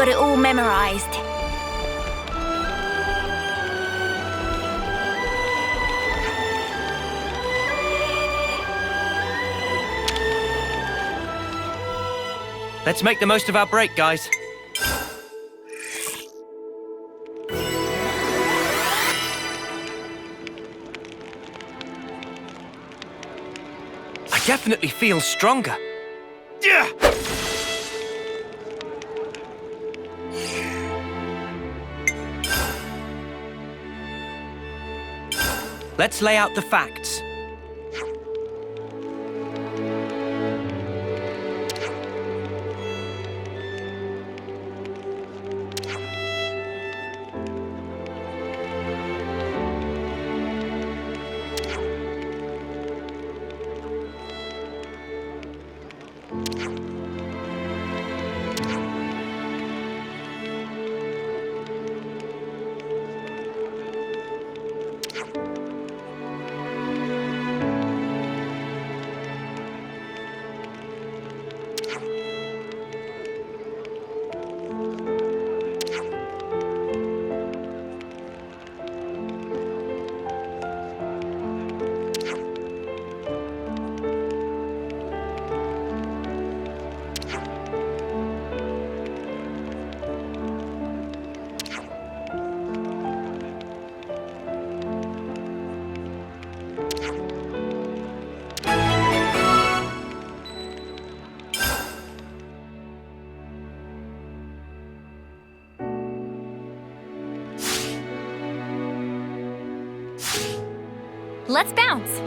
got it all memorized. Let's make the most of our break, guys. I definitely feel stronger. Yeah! Let's lay out the facts. Let's bounce.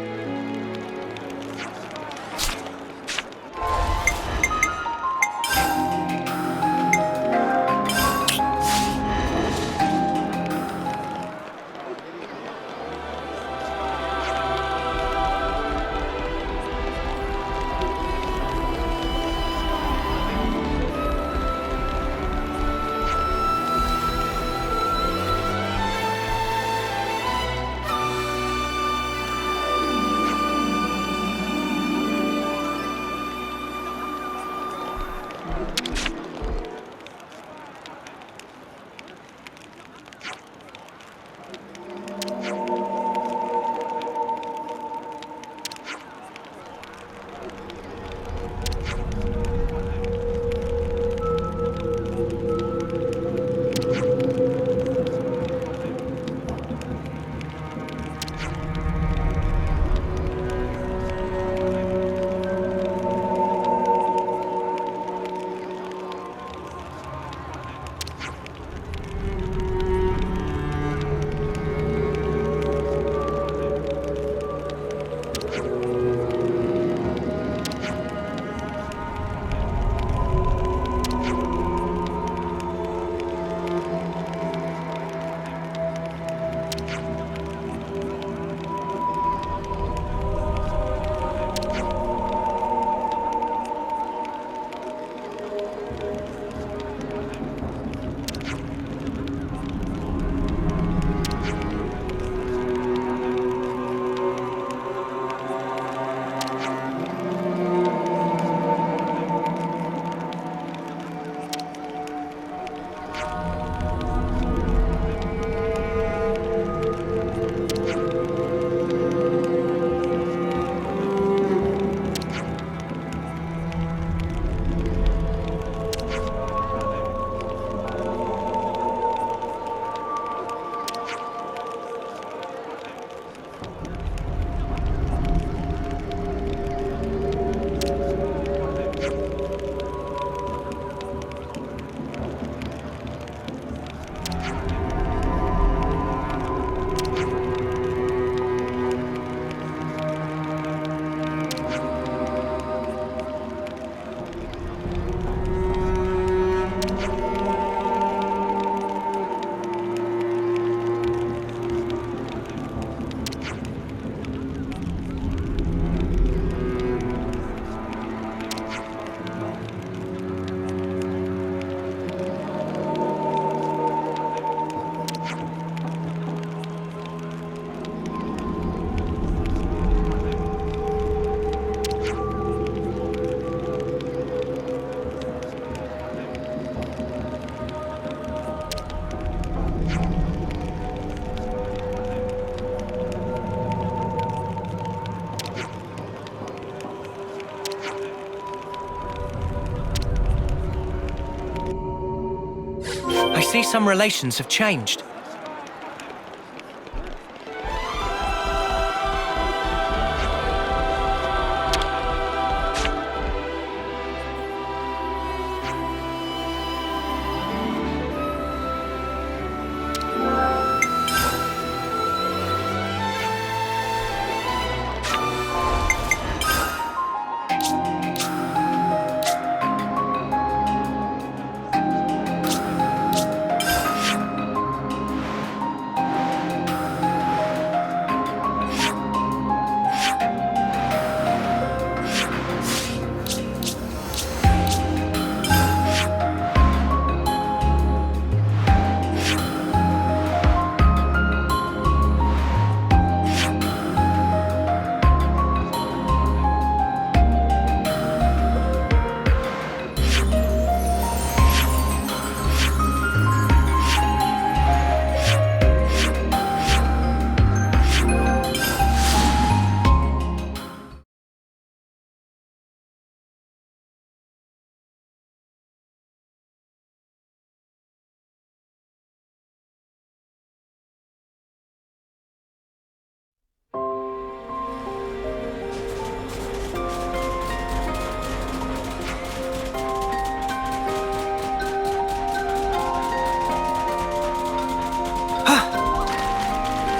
see some relations have changed.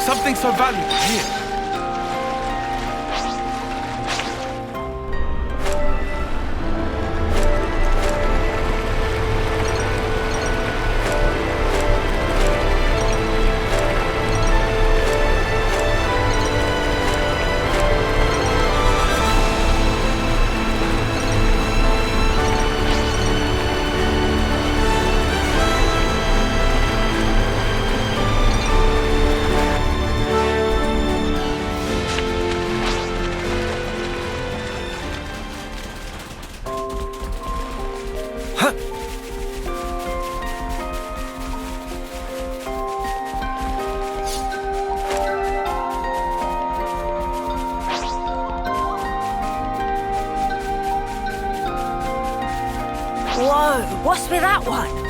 Something so valuable here. Whoa, what's with that one?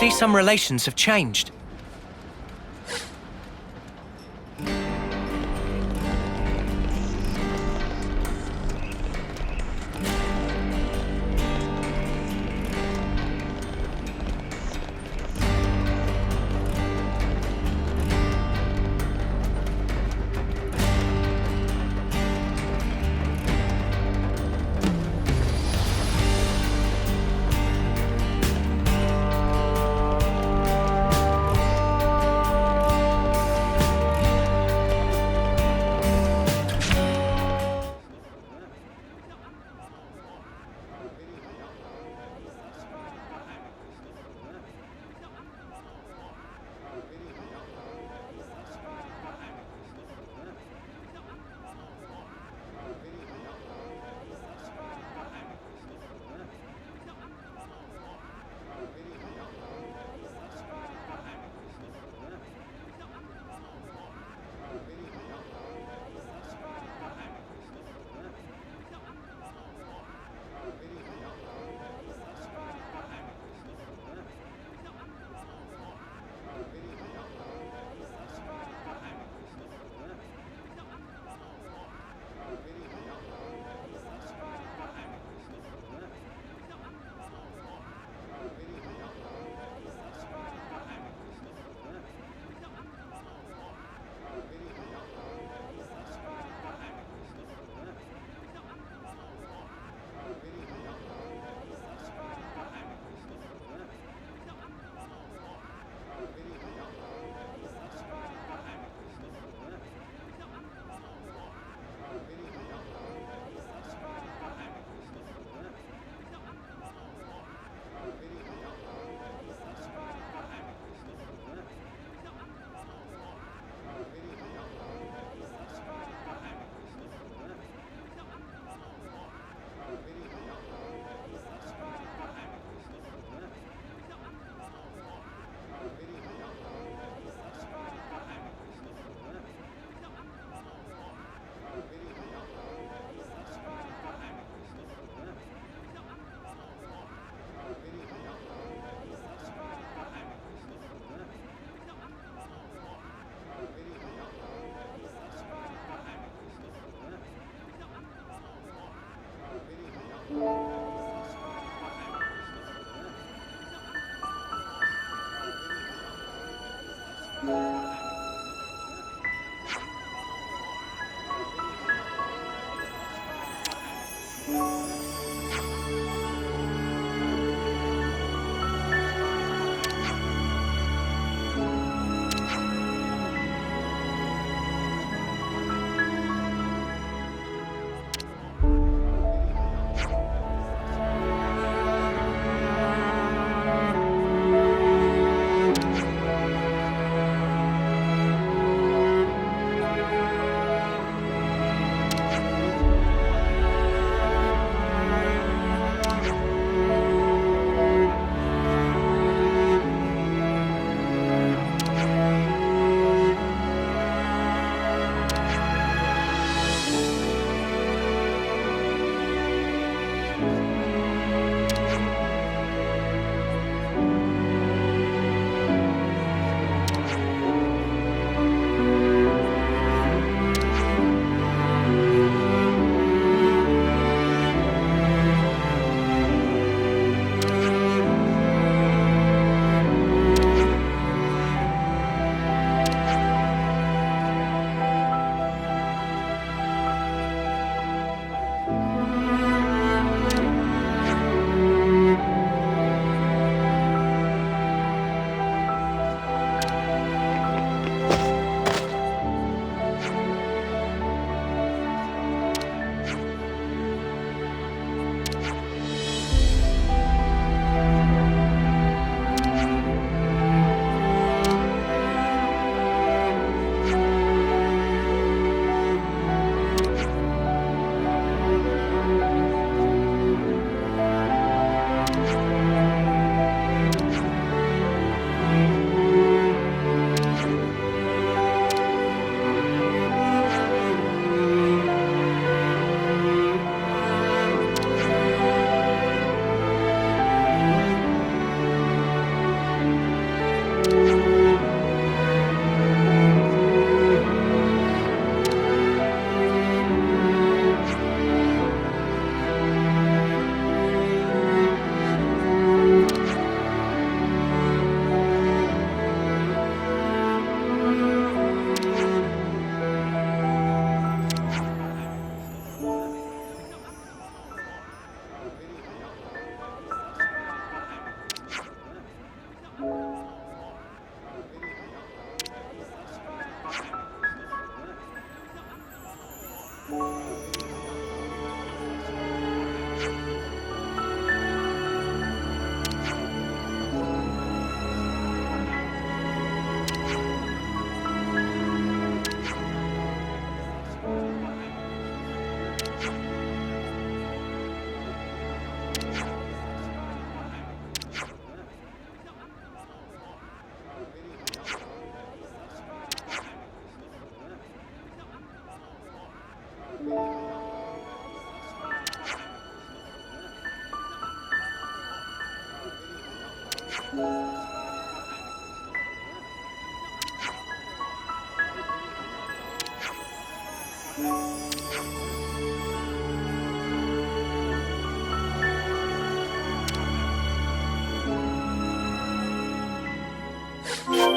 see some relations have changed.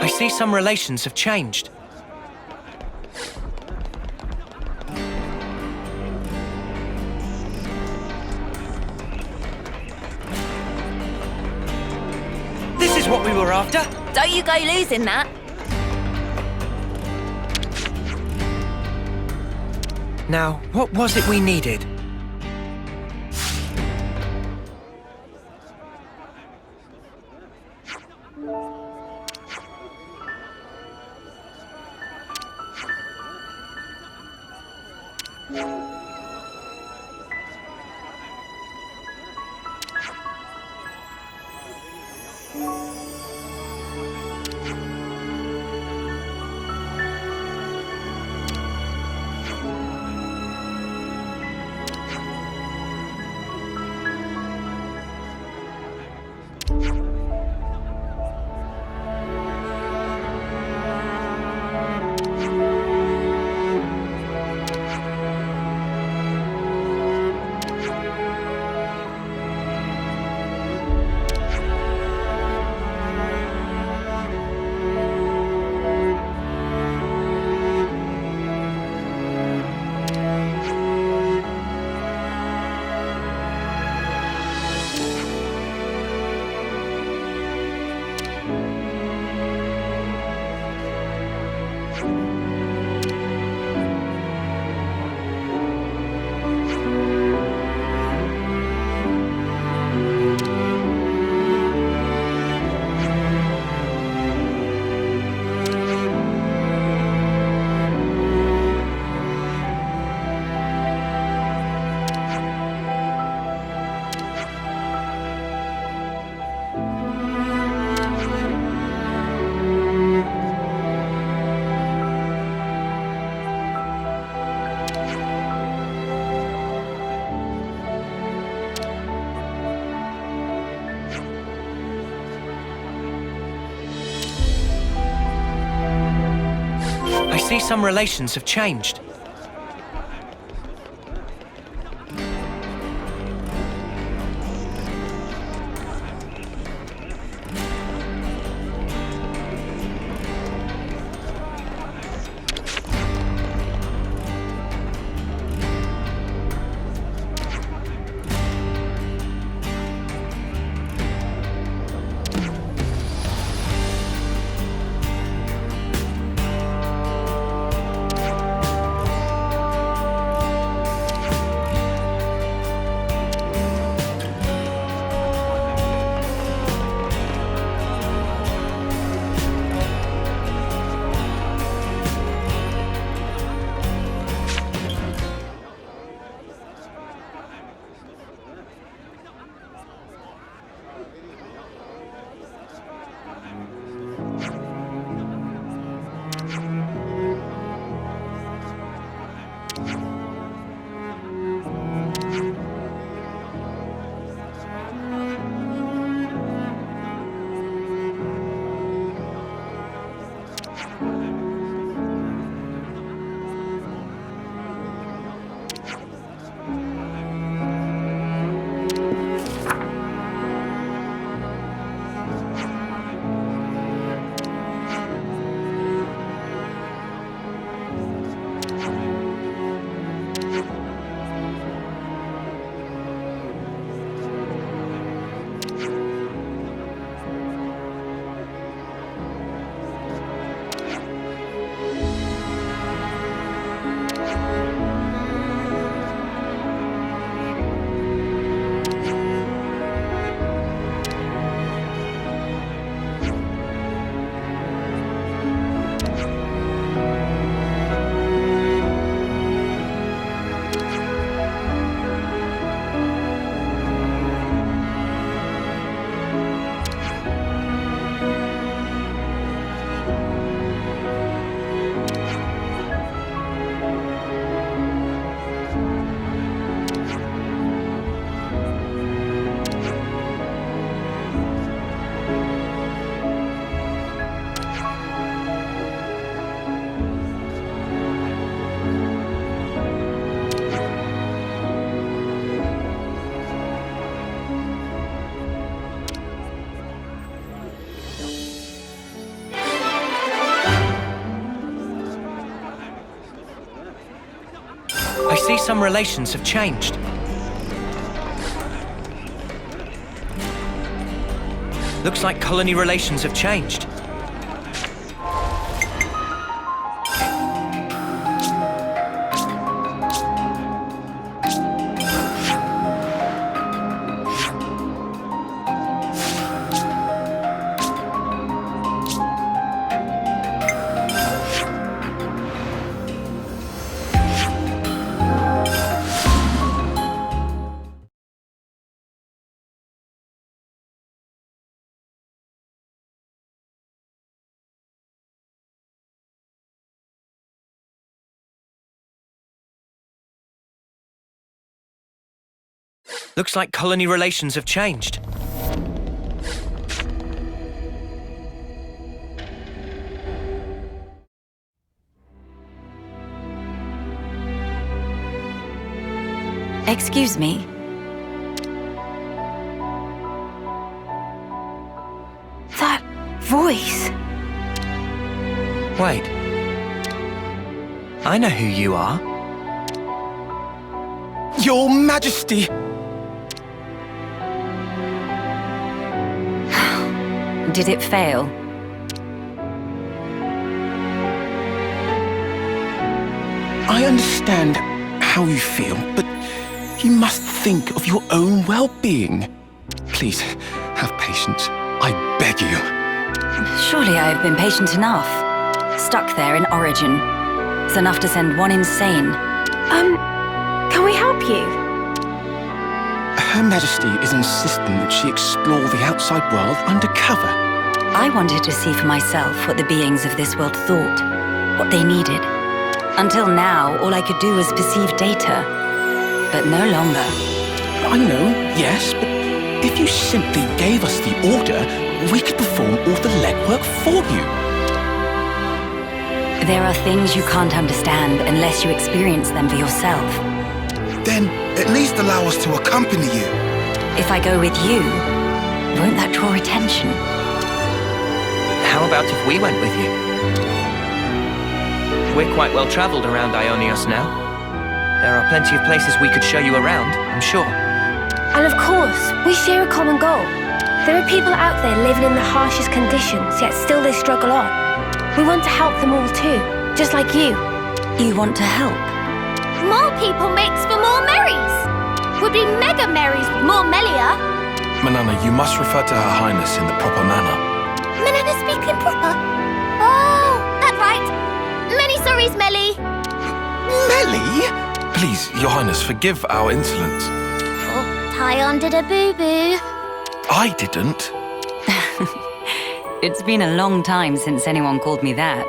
I see some relations have changed. This is what we were after. Don't you go losing that. Now, what was it we needed? I see some relations have changed. some relations have changed. Looks like colony relations have changed. Looks like colony relations have changed. Excuse me. That voice. Wait. I know who you are. Your Majesty! Did it fail? I understand how you feel, but you must think of your own well-being. Please, have patience. I beg you. Surely I have been patient enough. Stuck there in Origin. It's enough to send one insane. Can we help you? Her Majesty is insisting that she explore the outside world undercover. I wanted to see for myself what the beings of this world thought, what they needed. Until now, all I could do was perceive data. But no longer. I know, yes, but if you simply gave us the order, we could perform all the legwork for you. There are things you can't understand unless you experience them for yourself. Then at least allow us to accompany you. If I go with you, won't that draw attention? How about if we went with you? We're quite well traveled around Ionios now. There are plenty of places we could show you around, I'm sure. And of course, we share a common goal. There are people out there living in the harshest conditions, yet still they struggle on. We want to help them all too, just like you. You want to help? More people makes for more Marys. Would be mega Marys with more Melia. Manana, you must refer to Her Highness in the proper manner. Manana speaking proper. Oh, that right. Many sorries, Melly. Melly? Please, Your Highness, forgive our insolence. Oh, Tyon did a boo-boo. I didn't. It's been a long time since anyone called me that.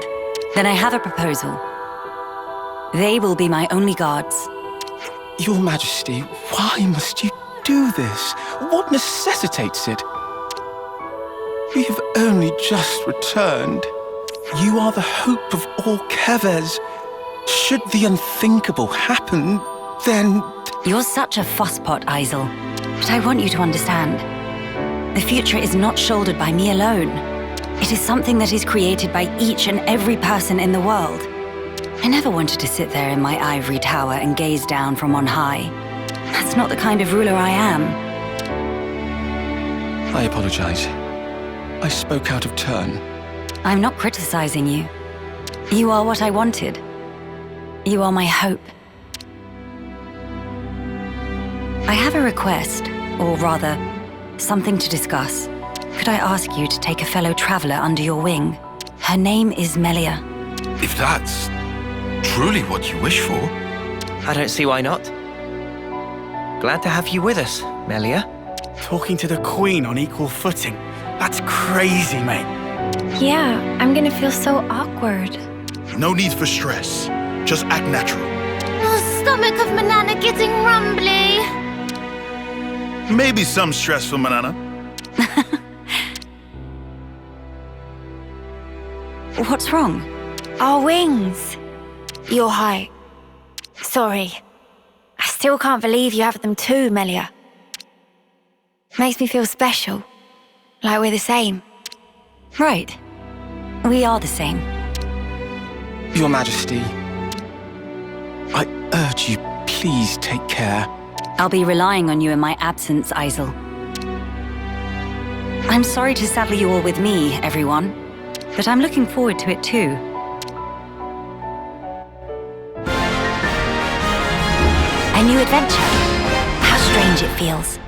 Then I have a proposal. They will be my only guards. Your Majesty, why must you do this? What necessitates it? We have only just returned. You are the hope of all Kevers. Should the unthinkable happen, then... You're such a fusspot, Isel. But I want you to understand. The future is not shouldered by me alone. It is something that is created by each and every person in the world. I never wanted to sit there in my ivory tower and gaze down from on high. That's not the kind of ruler I am. I apologize. I spoke out of turn. I'm not criticizing you. You are what I wanted. You are my hope. I have a request, or rather, something to discuss. Could I ask you to take a fellow traveler under your wing? Her name is Melia. If that's truly what you wish for. I don't see why not. Glad to have you with us, Melia. Talking to the Queen on equal footing. That's crazy, mate. Yeah, I'm gonna feel so awkward. No need for stress. Just act natural. Oh, stomach of Manana getting rumbly. Maybe some stress for Manana. What's wrong? Our wings. Your height. Sorry. I still can't believe you have them too, Melia. Makes me feel special. Like we're the same. Right. We are the same. Your Majesty, I urge you, please take care. I'll be relying on you in my absence, Isel. I'm sorry to saddle you all with me, everyone, but I'm looking forward to it too. A new adventure. How strange it feels.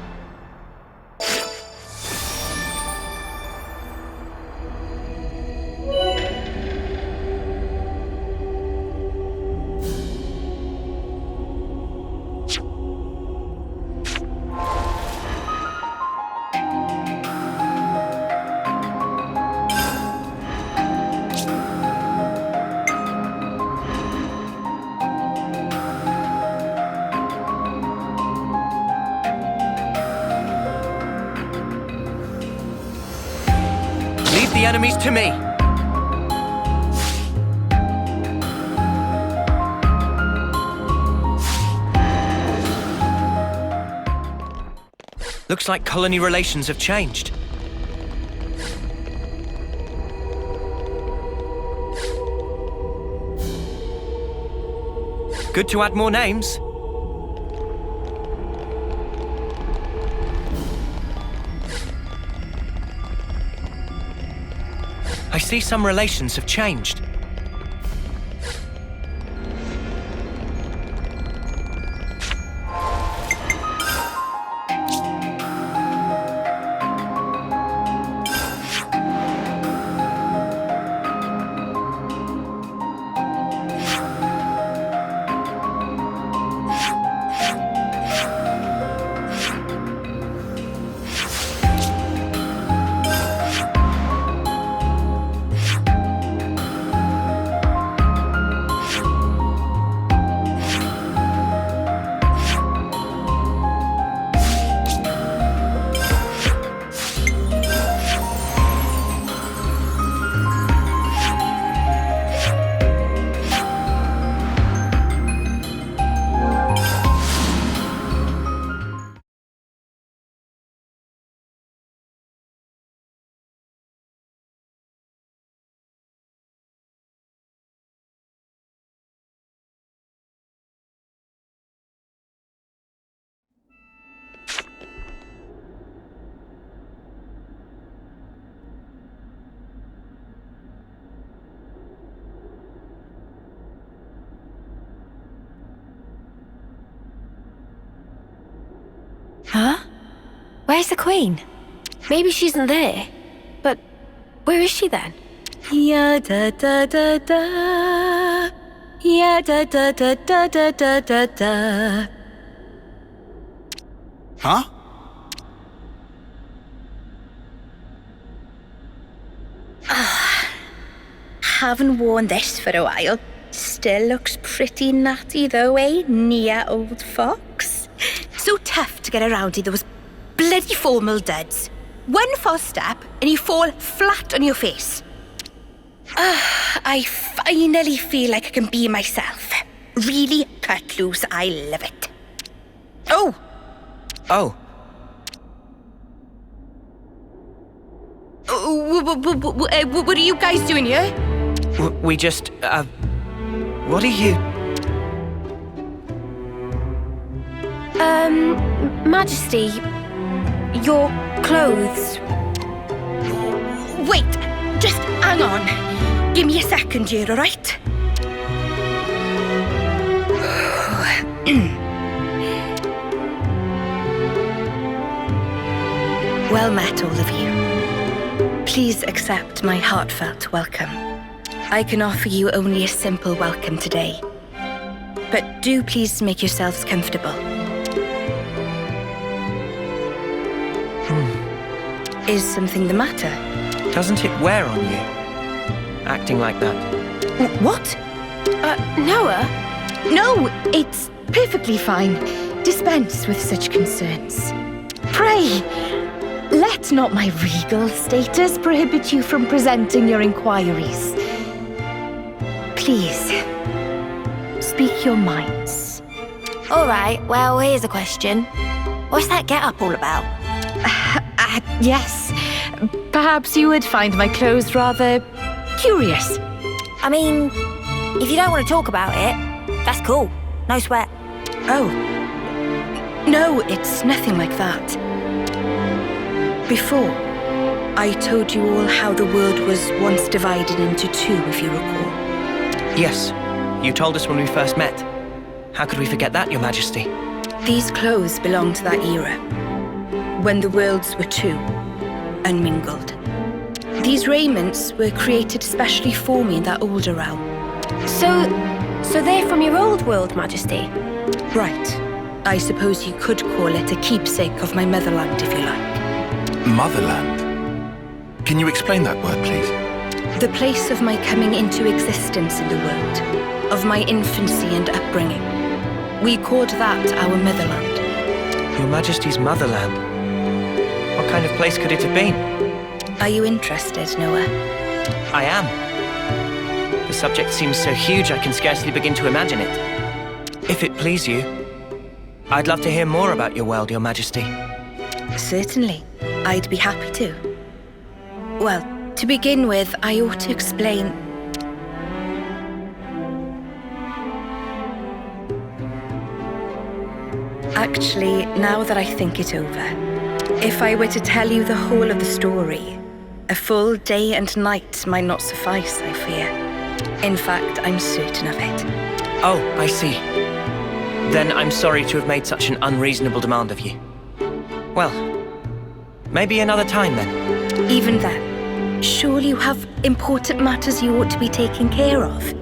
Leave the enemies to me. Looks like colony relations have changed. Good to add more names. I see some relations have changed. Huh? Where's the Queen? Maybe she isn't there. But where is she then? Ya da da da da. Ya da da da da da da da da. Huh? Haven't worn this for a while. Still looks pretty natty though, eh, Nia old fox? So tough to get around in those bloody formal duds. One false step and you fall flat on your face. I finally feel like I can be myself. Really cut loose, I love it. Oh! Oh, What are you guys doing here? we just, what are you? Majesty, your clothes. Wait, just hang on. Give me a second here, all right? Well met, all of you. Please accept my heartfelt welcome. I can offer you only a simple welcome today. But do please make yourselves comfortable. Is something the matter? Doesn't it wear on you? Acting like that. What? Noah? No, it's perfectly fine. Dispense with such concerns. Pray, let not my regal status prohibit you from presenting your inquiries. Please, speak your minds. All right, well, here's a question. What's that get-up all about? Yes. Perhaps you would find my clothes rather curious. I mean, if you don't want to talk about it, that's cool. No sweat. Oh. No, it's nothing like that. Before, I told you all how the world was once divided into two, if you recall. Yes, you told us when we first met. How could we forget that, Your Majesty? These clothes belong to that era, when the worlds were two, unmingled. These raiments were created especially for me in that older realm. So they're from your old world, Majesty? Right. I suppose you could call it a keepsake of my motherland, if you like. Motherland? Can you explain that word, please? The place of my coming into existence in the world, of my infancy and upbringing. We called that our motherland. Your Majesty's motherland? What kind of place could it have been? Are you interested, Noah? I am. The subject seems so huge I can scarcely begin to imagine it. If it please you, I'd love to hear more about your world, Your Majesty. Certainly. I'd be happy to. Well, to begin with, I ought to explain... Actually, now that I think it over, if I were to tell you the whole of the story, a full day and night might not suffice, I fear. In fact, I'm certain of it. Oh, I see. Then I'm sorry to have made such an unreasonable demand of you. Well, maybe another time then. Even then, surely you have important matters you ought to be taking care of.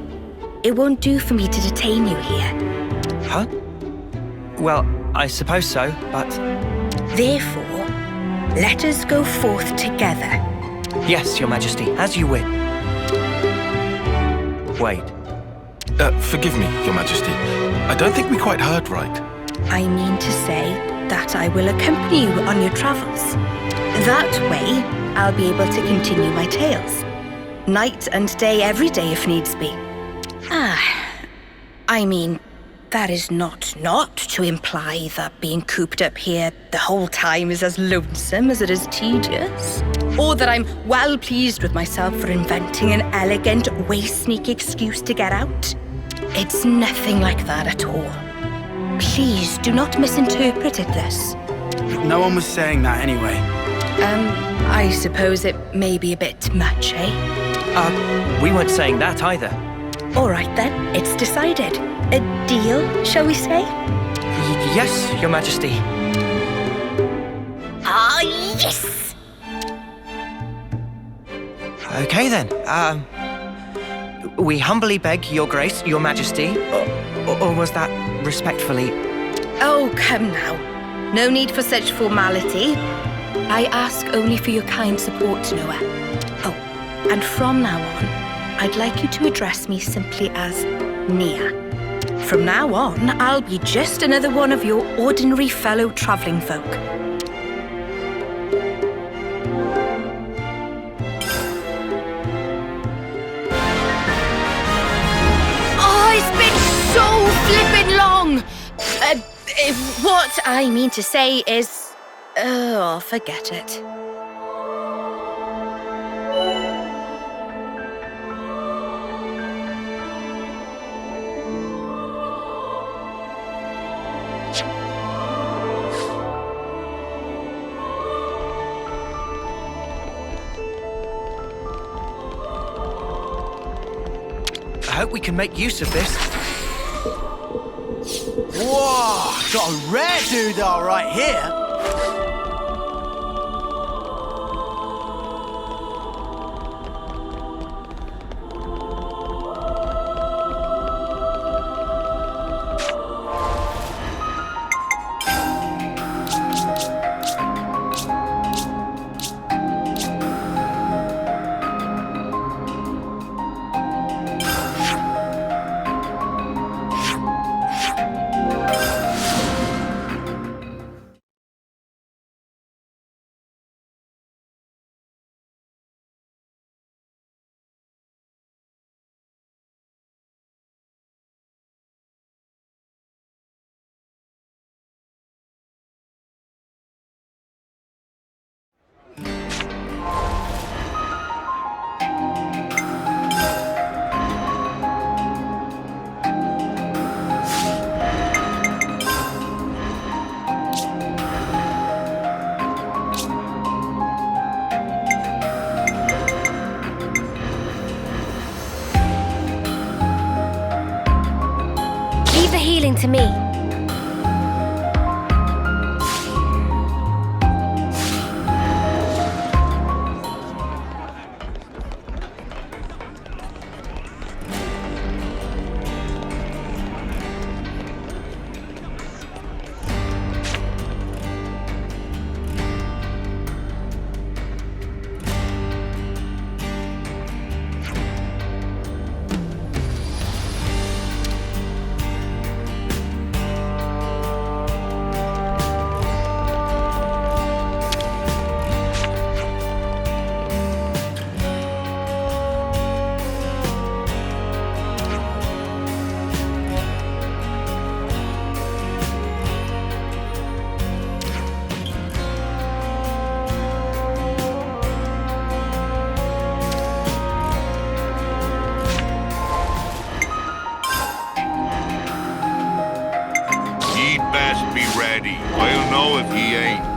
It won't do for me to detain you here. Huh? Well, I suppose so, but... Therefore, let us go forth together. Yes, Your Majesty, as you wish. Wait. Forgive me, Your Majesty. I don't think we quite heard right. I mean to say that I will accompany you on your travels. That way, I'll be able to continue my tales. Night and day, every day if needs be. I mean, that is not to imply that being cooped up here the whole time is as lonesome as it is tedious. Or that I'm well pleased with myself for inventing an elegant, way-sneak excuse to get out. It's nothing like that at all. Please do not misinterpret it this. No one was saying that anyway. I suppose it may be a bit much, eh? We weren't saying that either. All right then, it's decided. A deal, shall we say? Yes, Your Majesty. Ah, yes! Okay then, we humbly beg your grace, Your Majesty, or was that respectfully? Oh, come now. No need for such formality. I ask only for your kind support, Noah. Oh, and from now on, I'd like you to address me simply as Nia. From now on, I'll be just another one of your ordinary fellow traveling folk. Oh, it's been so flippin' long! What I mean to say is... Oh, forget it. I hope we can make use of this. Whoa! Got a rare doodah right here. appealing to me. He'd best be ready. I'll know if he ain't.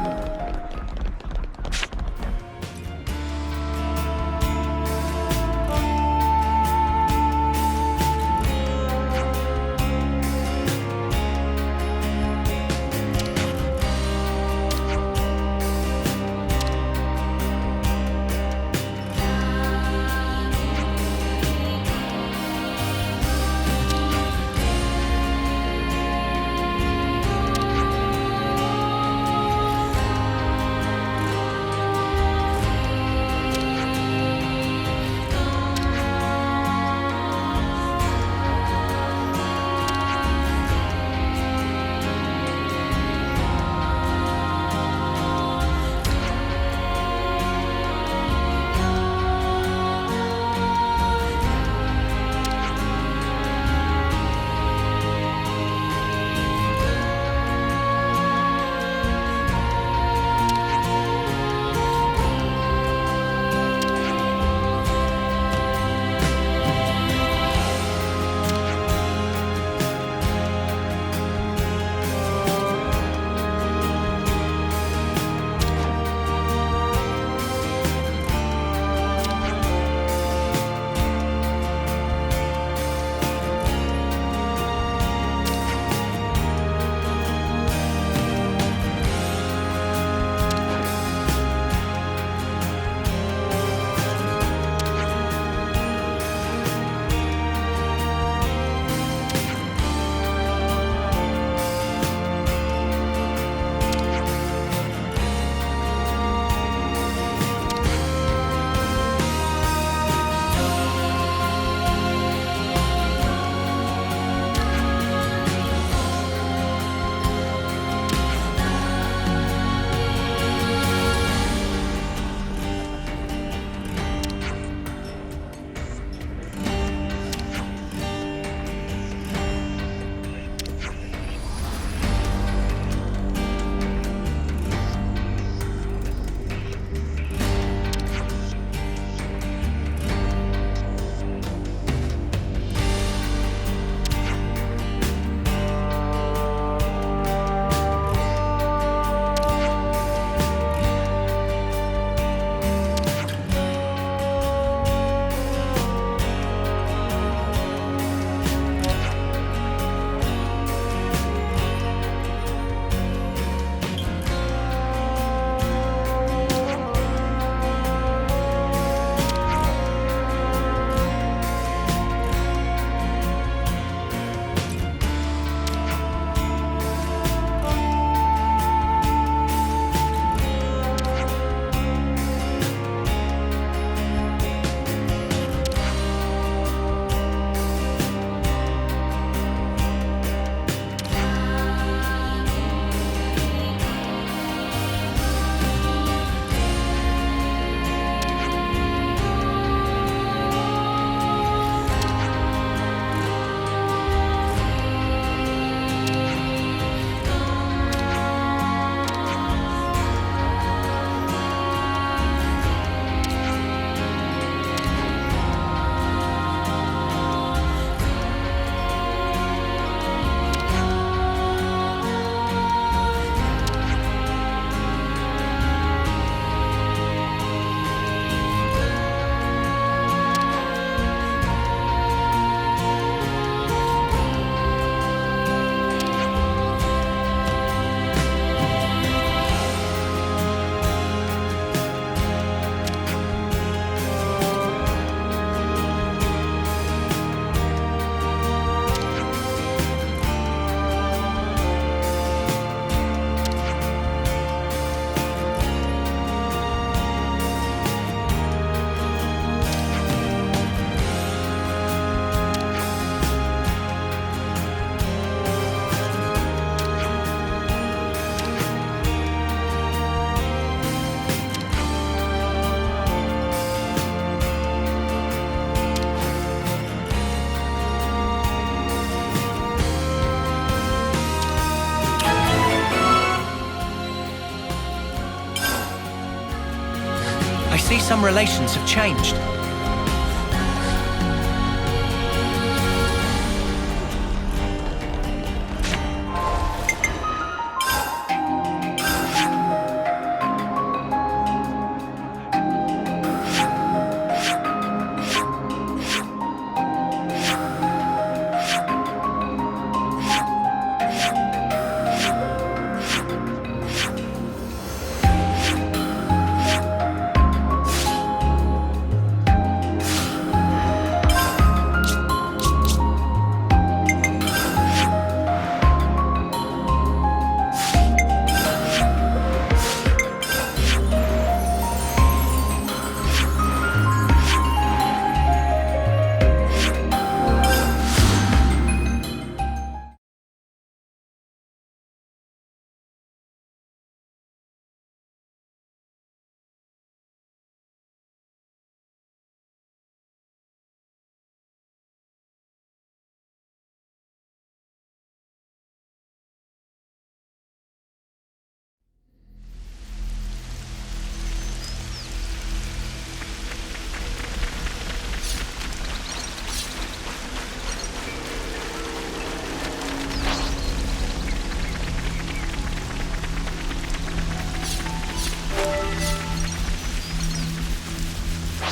some relations have changed.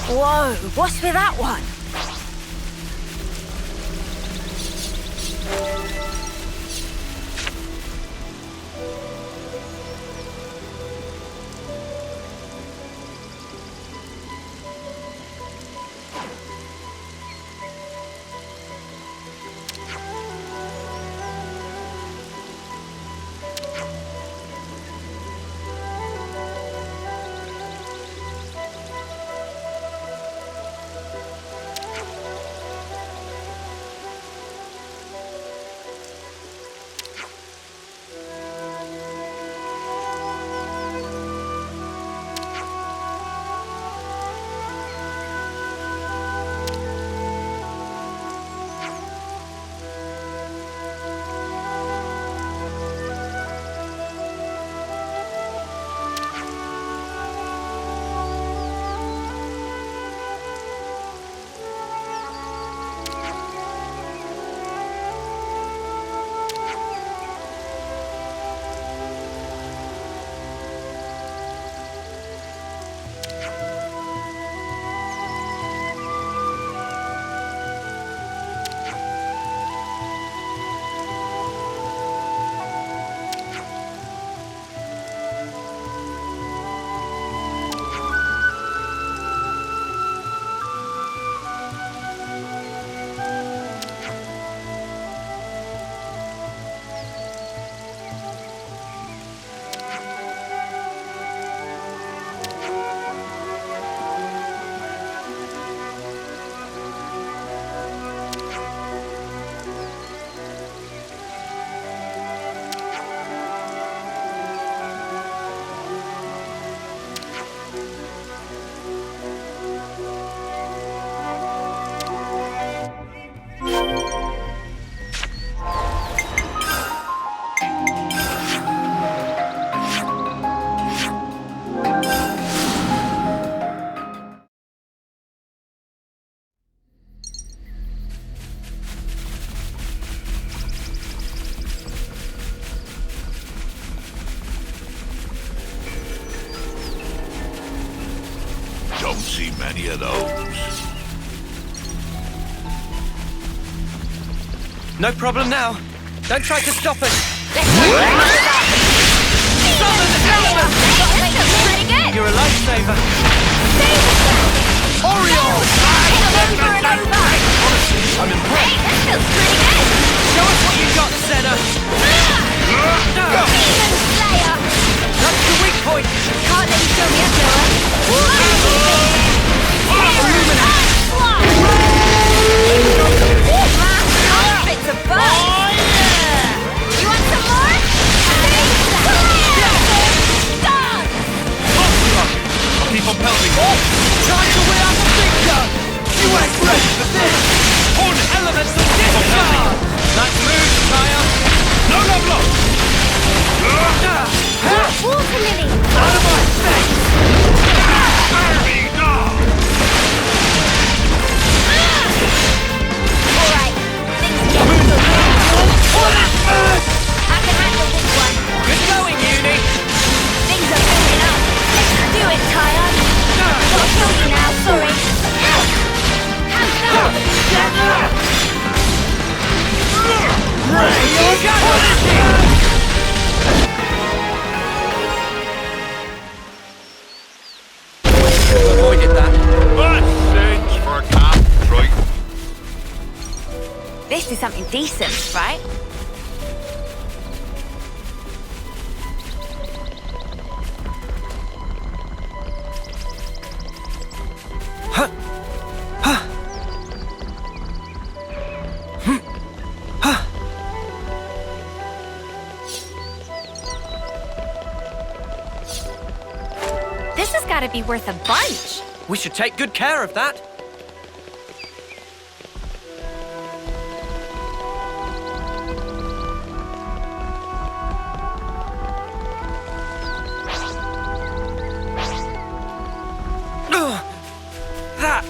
Whoa, what's with that one? Don't see many of those. No problem now. Don't try to stop us. You're a lifesaver. Oriole! I'm impressed. This feels pretty good! Show us what you got, Senna. Demon Slayer! That's the weak point. Can't let you show me up, Outfits are burnt! Oh, yeah! You want some more? I'll keep on pelting. Try to do something decent, right? This has got to be worth a bunch. We should take good care of that. That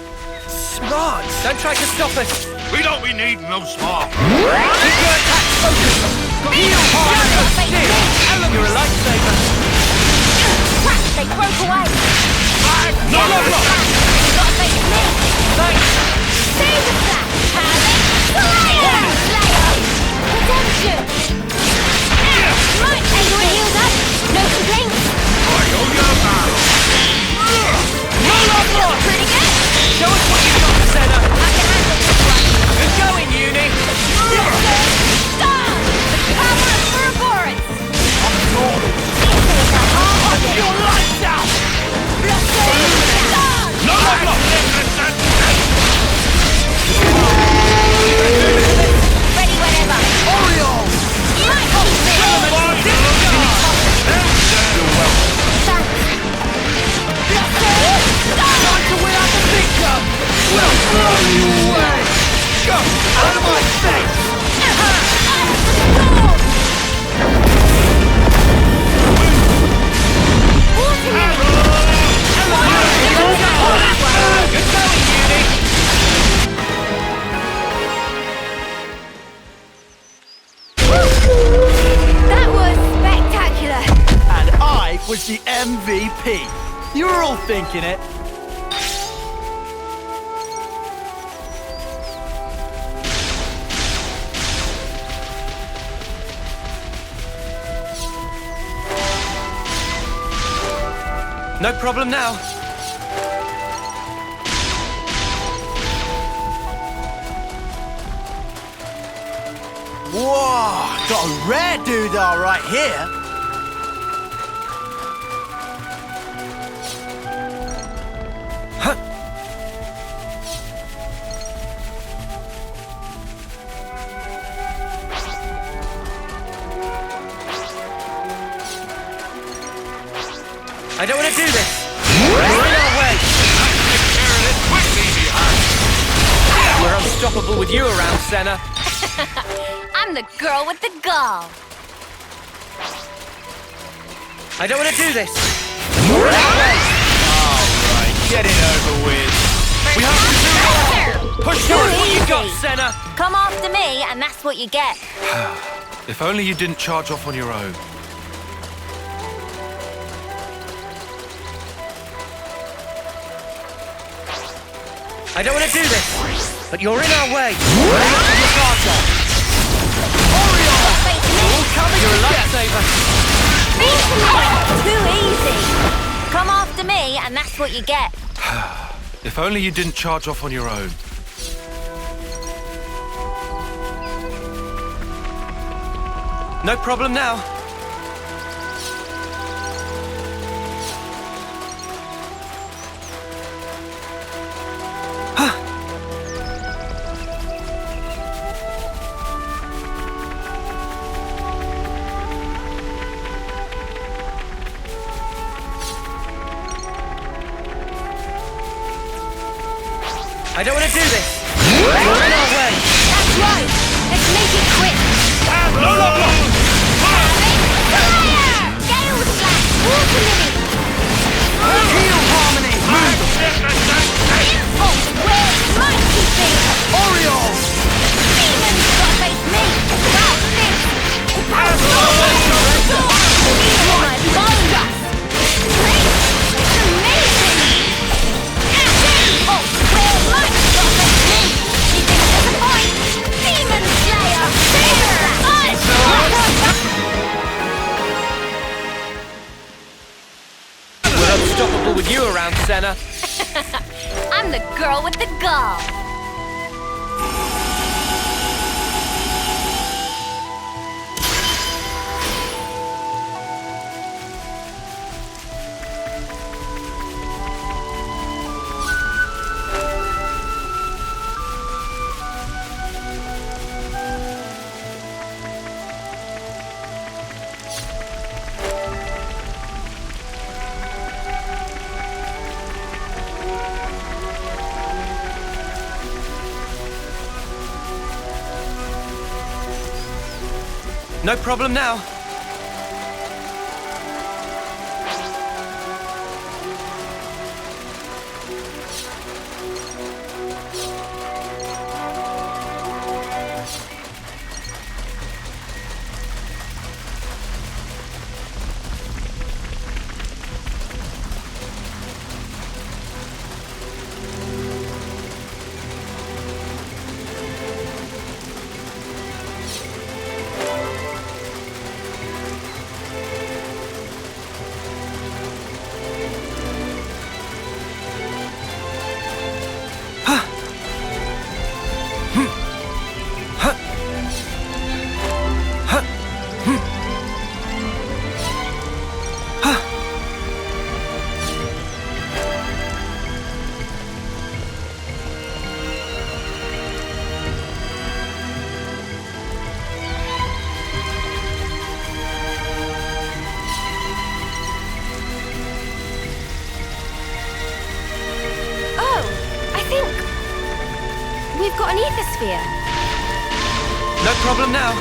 smart! Don't try to stop us! We don't be needing no smart. Keep your attack focused! Heal hard! You're a lifesaver! They broke away. No, no, no! Gotta face me. Thanks! See the flash, Slayer! Redemption! Right, everyone healed up. No complaints. I owe you a battle. Feels pretty good. Show us what you've got, Senna! I can handle this one. Good going, Uni! Stop! The power of Ouroboros! This is a hard hit. Your lights out! No, no, no! Ready whenever. Oriole! Might hold me. Time to win out the big cup! We'll blow you away! Go! Out of my face! Good going, Uni! That was spectacular. And I was the MVP. You were all thinking it. No problem now. Whoa, got a rare doodah right here. I don't want to do this. We're in our way. Take care of this quickly, behind. We're unstoppable with you around, Senna. I'm the girl with the gall. I don't want to do this. We're in our way. Alright, get it over with. We have to do more. Push through. What you got, Senna? Come after me, and that's what you get. If only you didn't charge off on your own. I don't want to do this, but you're in our way. Look after. Oriole! You're a lifesaver. Too easy. Come after me, and that's what you get. If only you didn't charge off on your own. No problem now. I don't want to do this. You're in our way. That's right. Let's make it quick. No, no, no! Gale slash water lily. Heal harmony. Oh, where's mighty thing? Oriole. Demons got face me. Dark thing. My bones. It's amazing. Oh, where's mighty got face me? She thinks there's a point. Demon Slayer. We're unstoppable with you around, Senna. I'm the girl with the gall. No problem now. We've got an ether No problem now.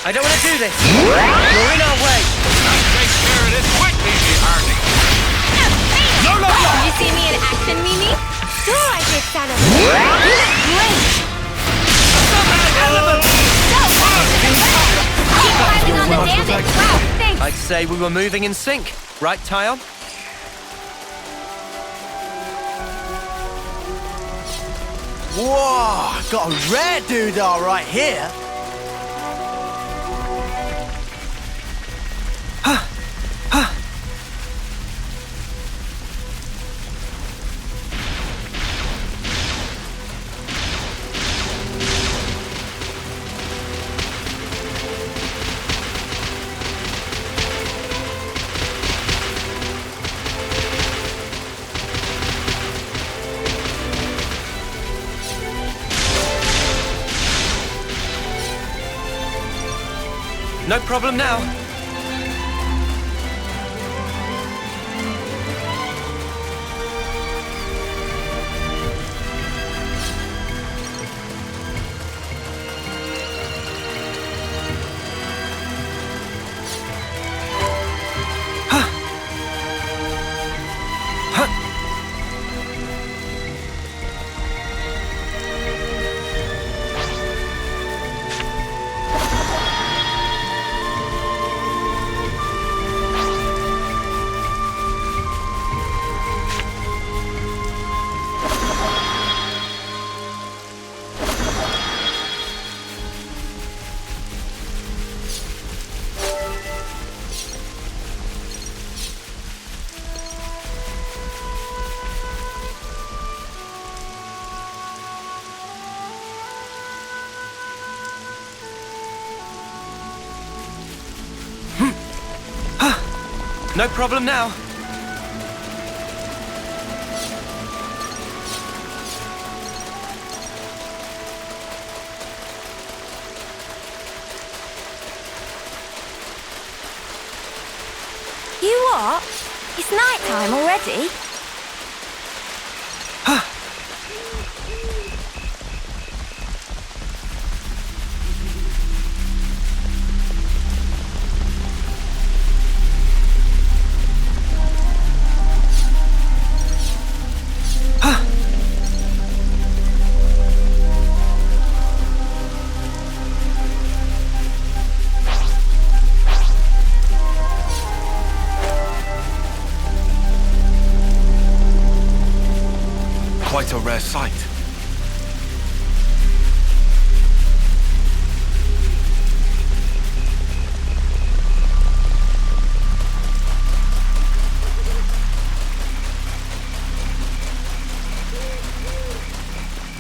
I don't want to do this. You're in our way. Take care of this quickly, me Hardy. Did you see me in action, Mimi? Sure I did, Santa. You look great. Keep piling on the damage. Wow, thanks. I'd say we were moving in sync. Right, Tyon? Whoa, got a rare doodah right here. No problem now. No problem now. You what? It's night time already? Quite a rare sight.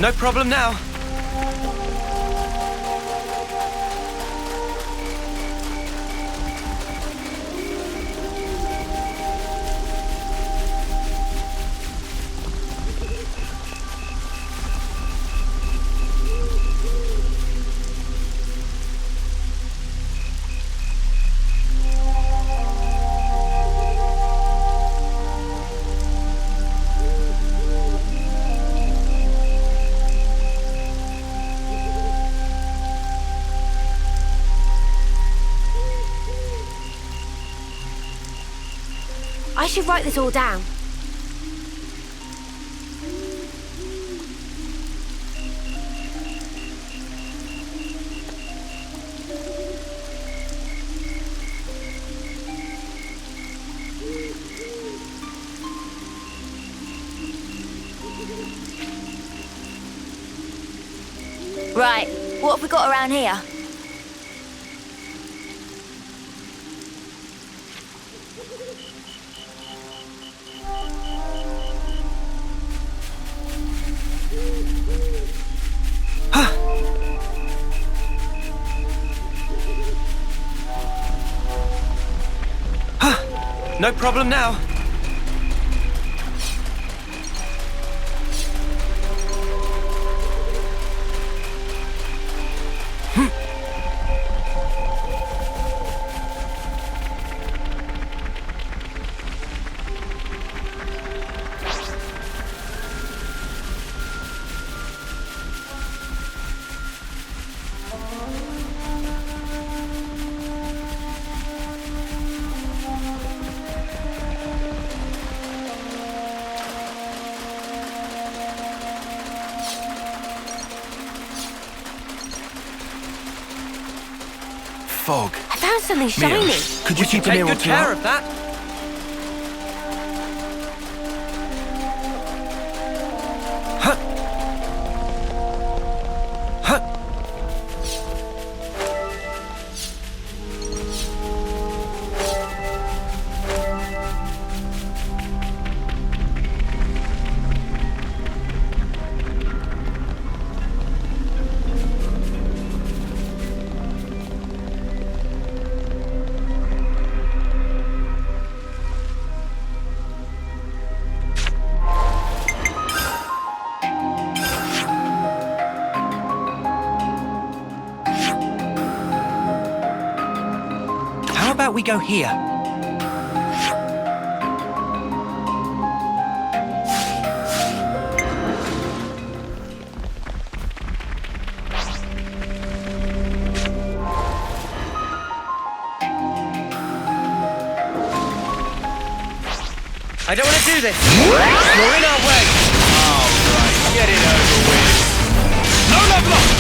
No problem now. should write this all down. Right, what have we got around here? No problem now. Fog. I found something shiny. Could you keep an Take ear or good two care out? of that. How about we go here? I don't want to do this. You're in our way. All right, get it over with. No level up!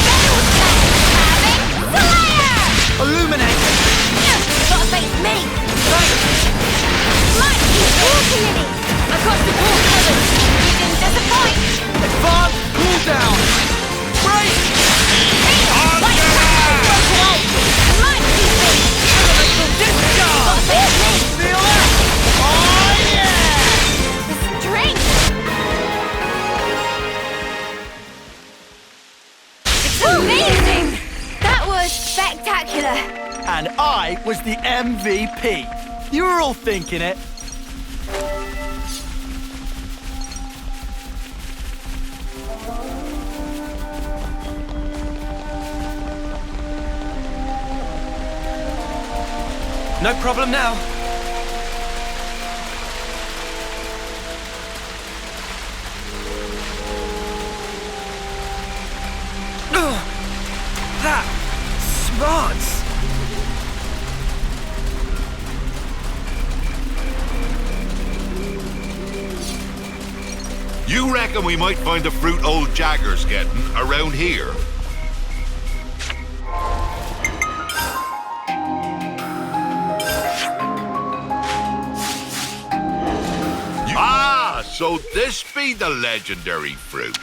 Illuminate! Gotta face me! Light, water lily! Across the pool heavens! You didn't disappoint! Advance, cool down! Break! Like crackers broke away! Light, Elemental discharge! gotta face me! Feel that? Oh yeah! The strength! It's amazing! That was spectacular! And I was the MVP. You were all thinking it. No problem now. Ugh, that smarts. You reckon we might find the fruit old Jagger's getting around here? Ah, so this be the legendary fruit.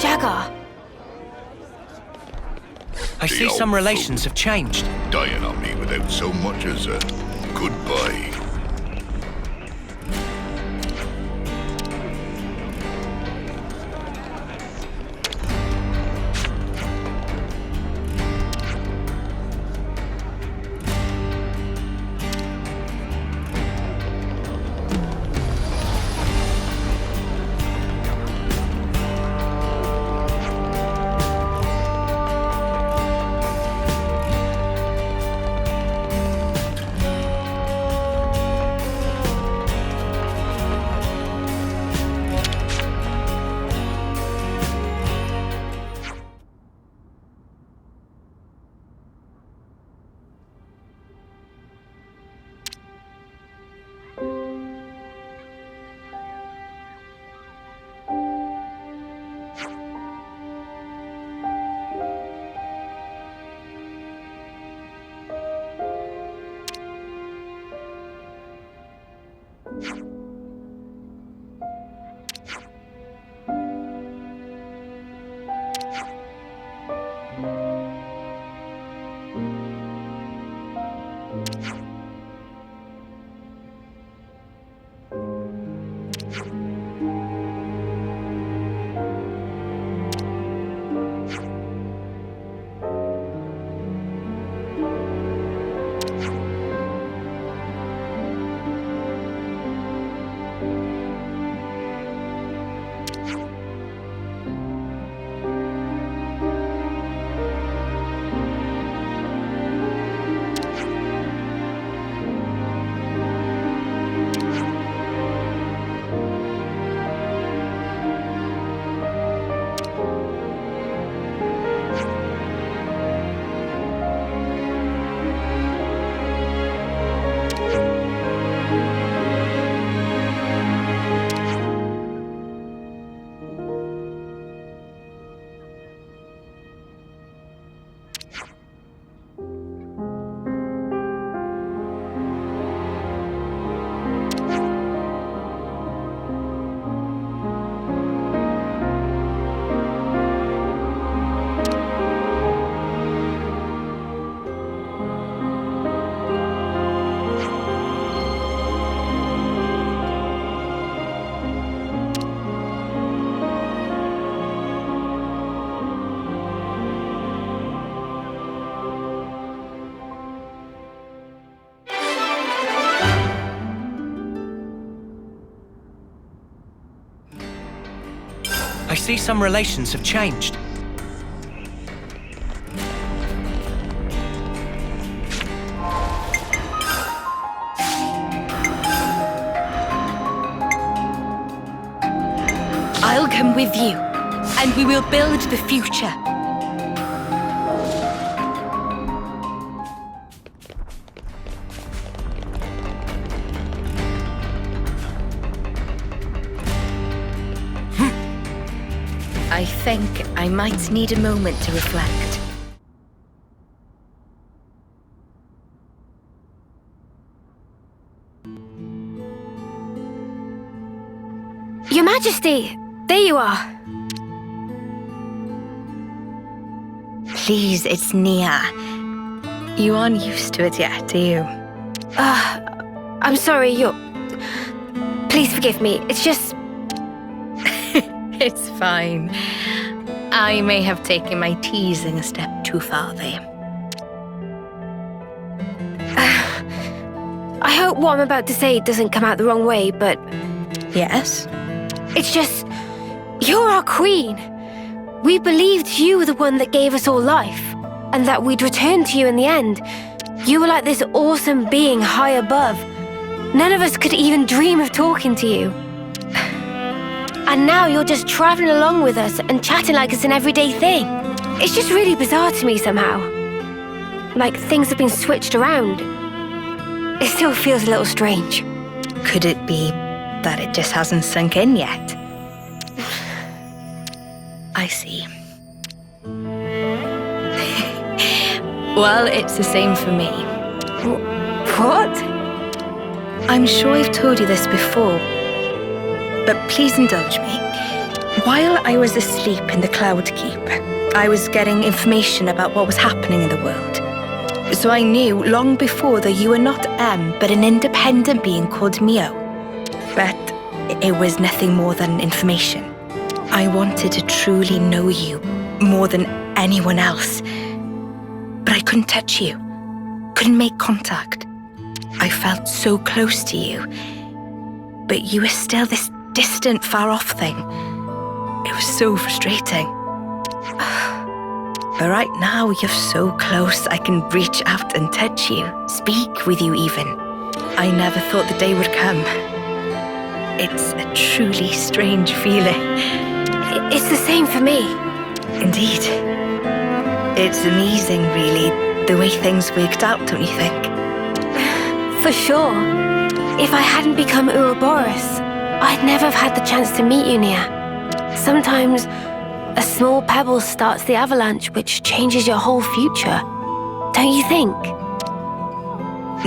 Jagger. I see some relations have changed. Dying on me without so much as a goodbye. see some relations have changed. I'll come with you, and we will build the future. I think I might need a moment to reflect. Your Majesty, there you are. Please, it's Nia. You aren't used to it yet, are you? I'm sorry, Please forgive me. It's just... It's fine. I may have taken my teasing a step too far there. I hope what I'm about to say doesn't come out the wrong way, but... Yes? It's just... You're our queen. We believed you were the one that gave us all life, and that we'd return to you in the end. You were like this awesome being high above. None of us could even dream of talking to you. And now you're just traveling along with us and chatting like it's an everyday thing. It's just really bizarre to me somehow. Like things have been switched around. It still feels a little strange. Could it be that it just hasn't sunk in yet? I see. Well, it's the same for me. What? I'm sure I've told you this before, but please indulge me. While I was asleep in the Cloud Keep, I was getting information about what was happening in the world. So I knew long before that you were not M, but an independent being called Mio. But it was nothing more than information. I wanted to truly know you more than anyone else. But I couldn't touch you, couldn't make contact. I felt so close to you, but you were still this distant, far-off thing. It was so frustrating. But right now, you're so close, I can reach out and touch you, speak with you even. I never thought the day would come. It's a truly strange feeling. It's the same for me. Indeed. It's amazing, really, the way things worked out, don't you think? For sure. If I hadn't become Ouroboros, I'd never have had the chance to meet you, Nia. Sometimes a small pebble starts the avalanche which changes your whole future. Don't you think?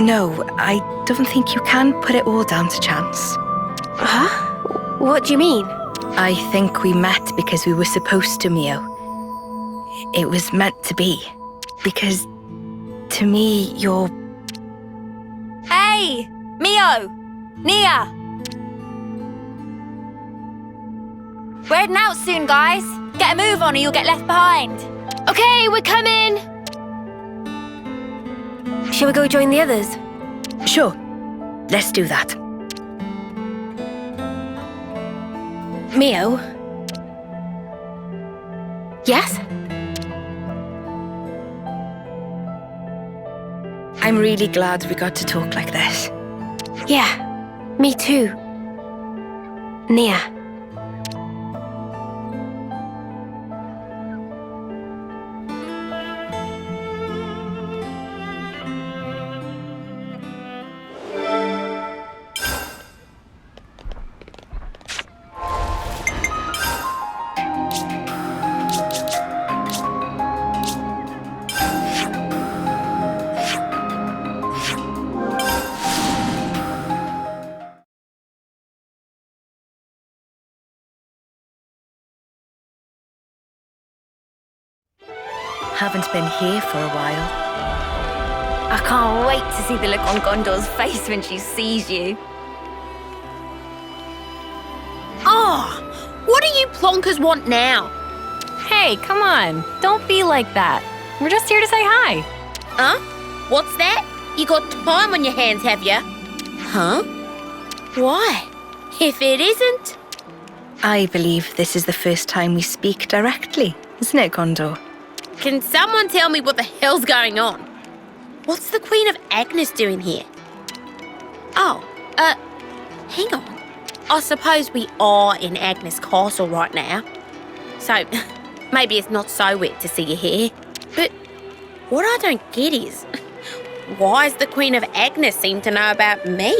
No, I don't think you can put it all down to chance. Huh? What do you mean? I think we met because we were supposed to, Mio. It was meant to be. Because, to me, you're... Hey! Mio! Nia! We're heading out soon, guys. Get a move on or you'll get left behind. Okay, we're coming! Shall we go join the others? Sure. Let's do that. Mio? Yes? I'm really glad we got to talk like this. Yeah, me too. Nia. Haven't been here for a while. I can't wait to see the look on Gondor's face when she sees you. Oh, what do you plonkers want now? Hey, come on. Don't be like that. We're just here to say hi. Huh? What's that? You got time on your hands, have you? Huh? Why? If it isn't... I believe this is the first time we speak directly, isn't it, Gondor? Can someone tell me what the hell's going on? What's the Queen of Agnes doing here? Oh, hang on. I suppose we are in Agnes Castle right now. So, maybe it's not so weird to see you here. But what I don't get is, why does the Queen of Agnes seem to know about me?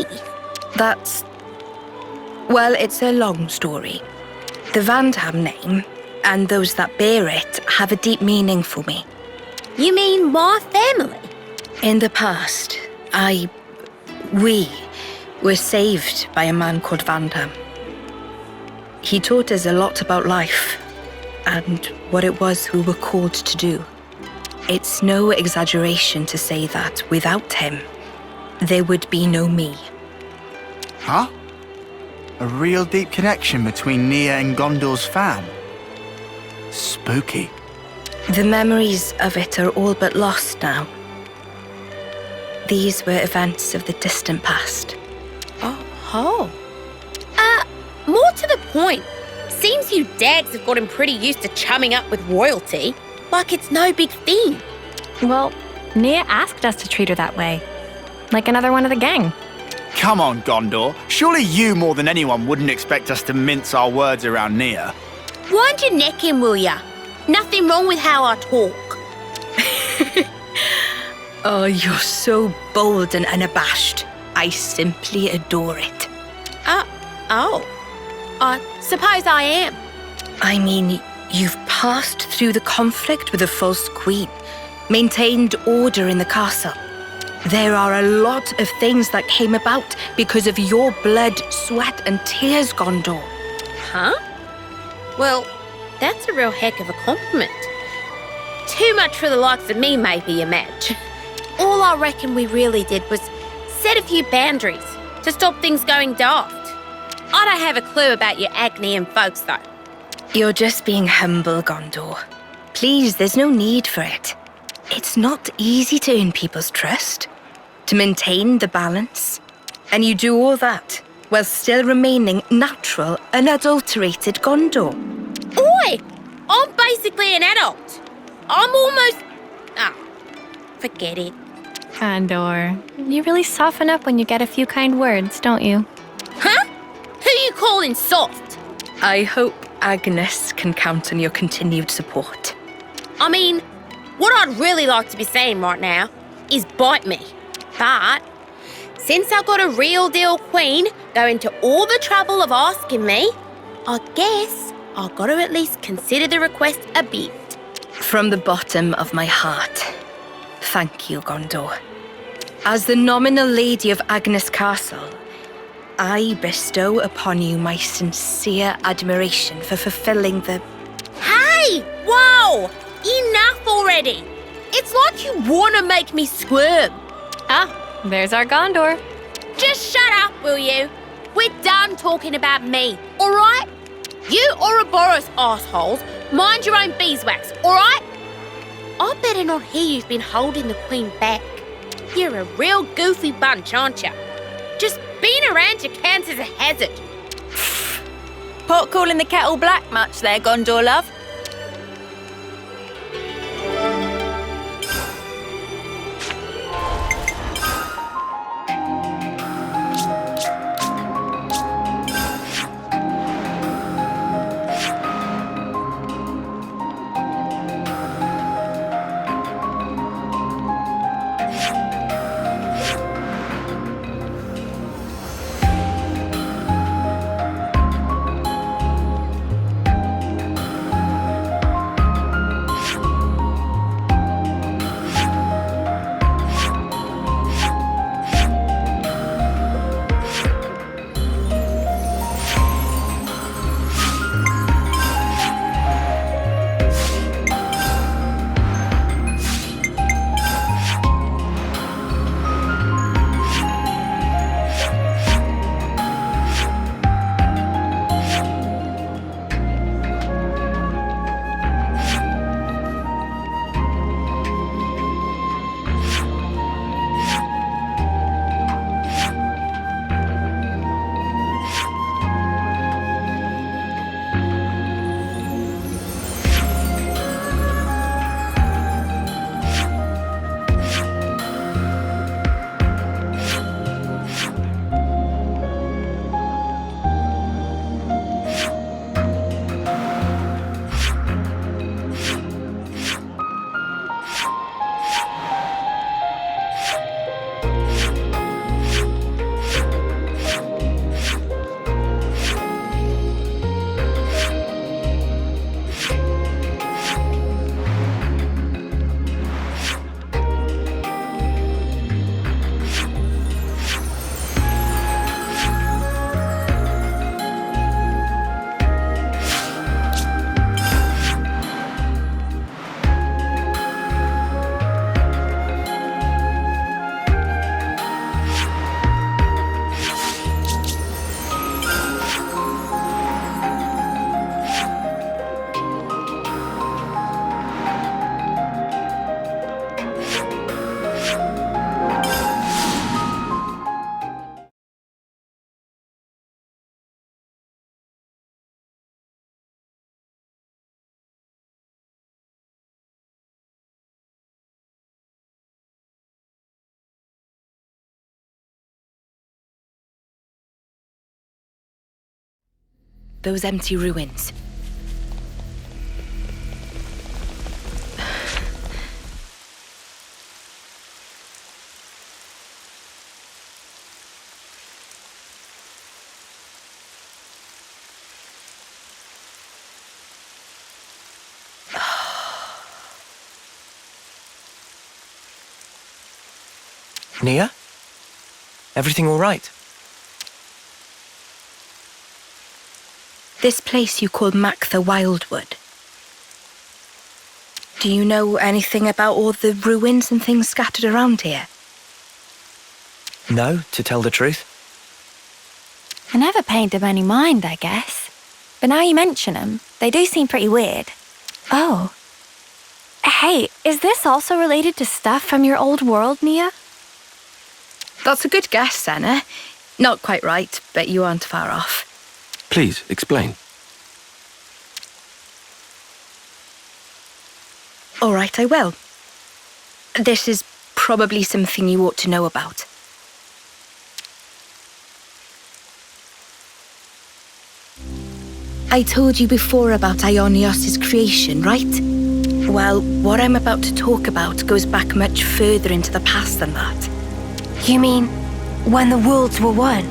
Well, it's a long story. The Vandham name, and those that bear it, have a deep meaning for me. You mean my family? In the past, we were saved by a man called Vandham. He taught us a lot about life and what it was we were called to do. It's no exaggeration to say that without him, there would be no me. Huh? A real deep connection between Nia and Gondor's fam. Spooky. The memories of it are all but lost now. These were events of the distant past. Oh. More to the point. Seems you dags have gotten pretty used to chumming up with royalty. Like it's no big thing. Well, Nia asked us to treat her that way. Like another one of the gang. Come on, Gondor. Surely you more than anyone wouldn't expect us to mince our words around Nia. Wind your neck in, will ya? Nothing wrong with how I talk. Oh, you're so bold and unabashed. I simply adore it. I suppose I am. I mean, you've passed through the conflict with the false queen, maintained order in the castle. There are a lot of things that came about because of your blood, sweat, and tears, Gondor. Huh? Well, that's a real heck of a compliment. Too much for the likes of me, maybe, you match. All I reckon we really did was set a few boundaries to stop things going daft. I don't have a clue about your Agnian folks, though. You're just being humble, Gondor. Please, there's no need for it. It's not easy to earn people's trust, to maintain the balance. And you do all that while still remaining natural, unadulterated Gondor. Oi! I'm basically an adult. I'm almost... forget it. Gondor, you really soften up when you get a few kind words, don't you? Huh? Who you calling soft? I hope Agnes can count on your continued support. I mean, what I'd really like to be saying right now is bite me. But since I've got a real deal queen going to all the trouble of asking me, I guess I've got to at least consider the request a bit. From the bottom of my heart, thank you, Gondor. As the nominal lady of Agnes Castle, I bestow upon you my sincere admiration for fulfilling the... Hey! Whoa! Enough already! It's like you want to make me squirm. Ah, there's our Gondor. Just shut up, will you? We're done talking about me, all right? You Ouroboros assholes, mind your own beeswax, all right? I better not hear you've been holding the Queen back. You're a real goofy bunch, aren't you? Just being around you counts as a hazard. Pot calling the kettle black much there, Gondor love? those empty ruins. Nia? Everything all right? This place you call Mactha Wildwood. Do you know anything about all the ruins and things scattered around here? No, to tell the truth. I never paid them any mind, I guess. But now you mention them, they do seem pretty weird. Oh. Hey, is this also related to stuff from your old world, Nia? That's a good guess, Senna. Not quite right, but you aren't far off. Please, explain. All right, I will. This is probably something you ought to know about. I told you before about Ionios' creation, right? Well, what I'm about to talk about goes back much further into the past than that. You mean when the worlds were one?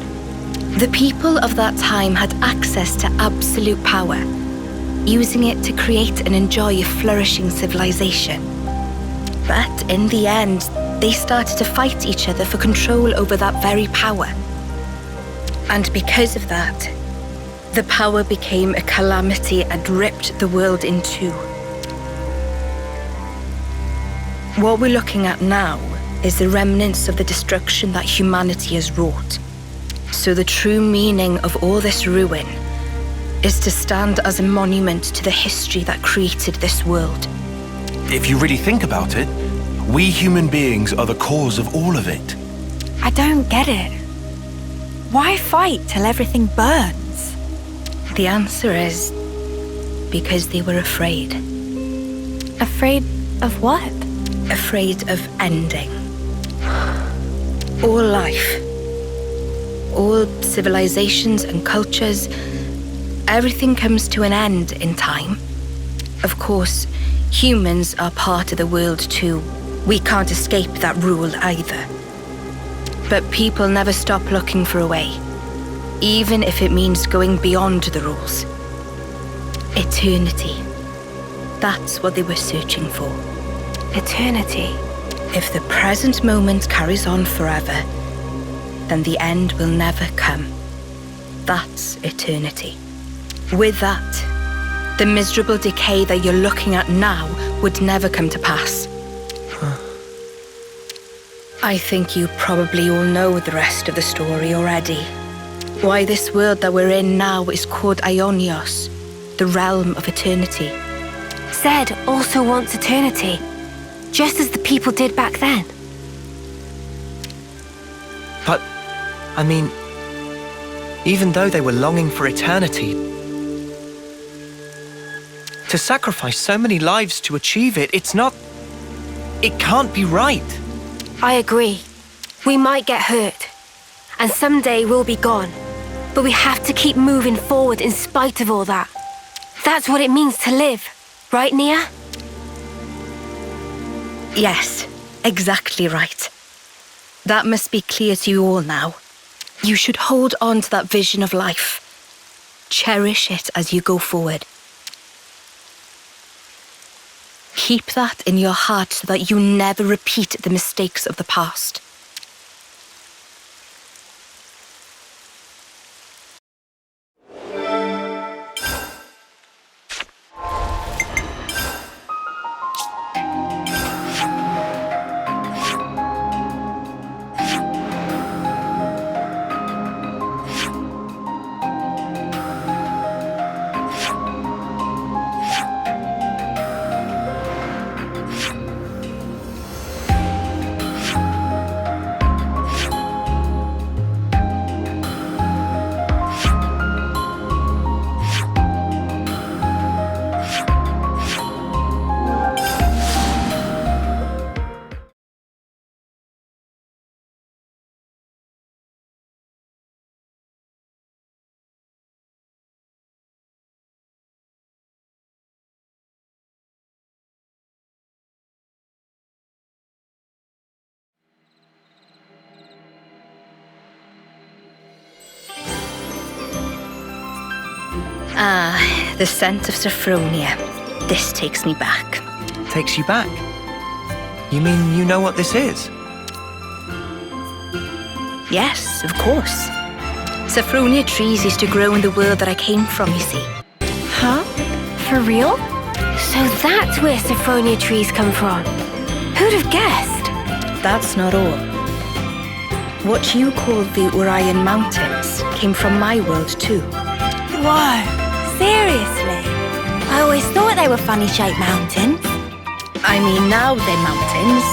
The people of that time had access to absolute power, using it to create and enjoy a flourishing civilization. But in the end, they started to fight each other for control over that very power. And because of that, the power became a calamity and ripped the world in two. What we're looking at now is the remnants of the destruction that humanity has wrought. So the true meaning of all this ruin is to stand as a monument to the history that created this world. If you really think about it, we human beings are the cause of all of it. I don't get it. Why fight till everything burns? The answer is because they were afraid. Afraid of what? Afraid of ending. All life, all civilizations and cultures, everything comes to an end in time. Of course, humans are part of the world too. We can't escape that rule either. But people never stop looking for a way, even if it means going beyond the rules. Eternity. That's what they were searching for. Eternity. If the present moment carries on forever, then the end will never come. That's eternity. With that, the miserable decay that you're looking at now would never come to pass. I think you probably all know the rest of the story already. Why this world that we're in now is called Ionios, the realm of eternity. Zed also wants eternity, just as the people did back then. But, I mean, even though they were longing for eternity, to sacrifice so many lives to achieve it, it can't be right. I agree. We might get hurt, and someday we'll be gone. But we have to keep moving forward in spite of all that. That's what it means to live, right, Nia? Yes, exactly right. That must be clear to you all now. You should hold on to that vision of life. Cherish it as you go forward. Keep that in your heart so that you never repeat the mistakes of the past. Ah, the scent of Sophronia. This takes me back. Takes you back? You mean you know what this is? Yes, of course. Sophronia trees used to grow in the world that I came from, you see. Huh? For real? So that's where Sophronia trees come from. Who'd have guessed? That's not all. What you call the Urian Mountains came from my world too. Whoa, seriously? I always thought they were funny-shaped mountains. I mean, now they're mountains.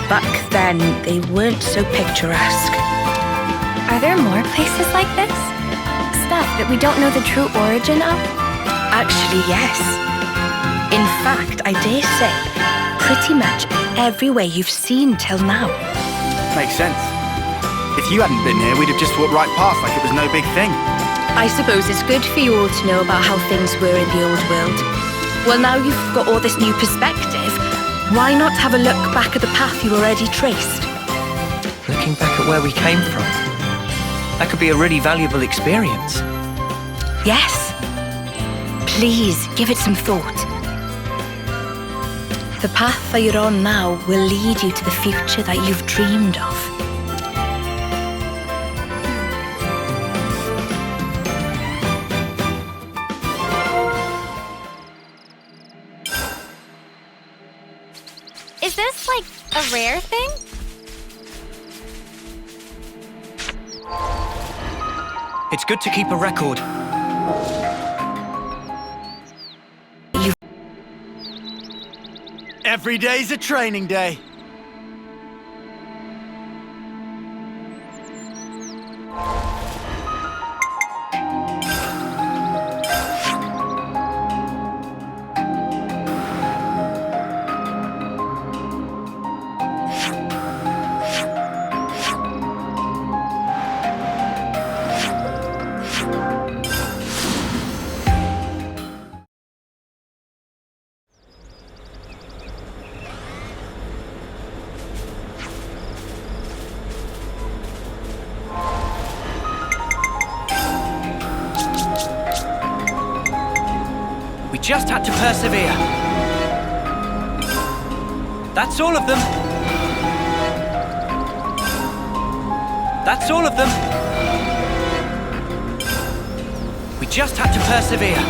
Back then, they weren't so picturesque. Are there more places like this? Stuff that we don't know the true origin of? Actually, yes. In fact, I dare say, pretty much everywhere you've seen till now. Makes sense. If you hadn't been here, we'd have just walked right past like it was no big thing. I suppose it's good for you all to know about how things were in the old world. Well, now you've got all this new perspective, why not have a look back at the path you already traced? Looking back at where we came from. That could be a really valuable experience. Yes. Please, give it some thought. The path that you're on now will lead you to the future that you've dreamed of. Is this, like, a rare thing? It's good to keep a record. Every day's a training day. We just had to persevere. That's all of them. That's all of them. We just had to persevere.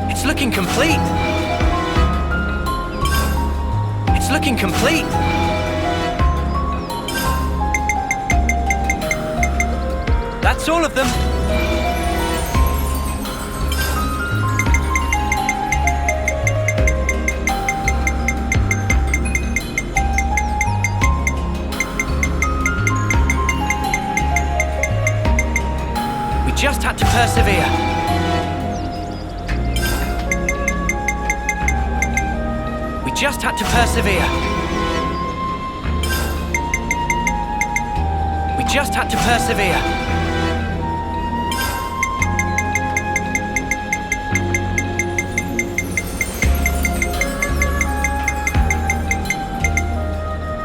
It's looking complete. It's looking complete. That's all of them. We just had to persevere. We just had to persevere. We just had to persevere.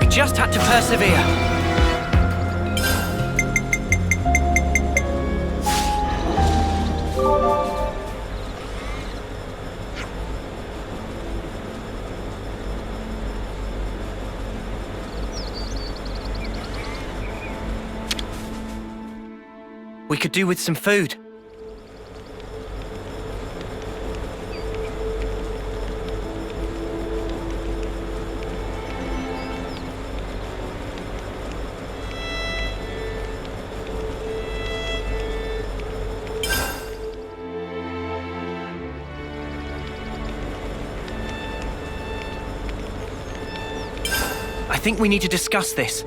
We just had to persevere. We could do with some food. I think we need to discuss this.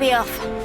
be off.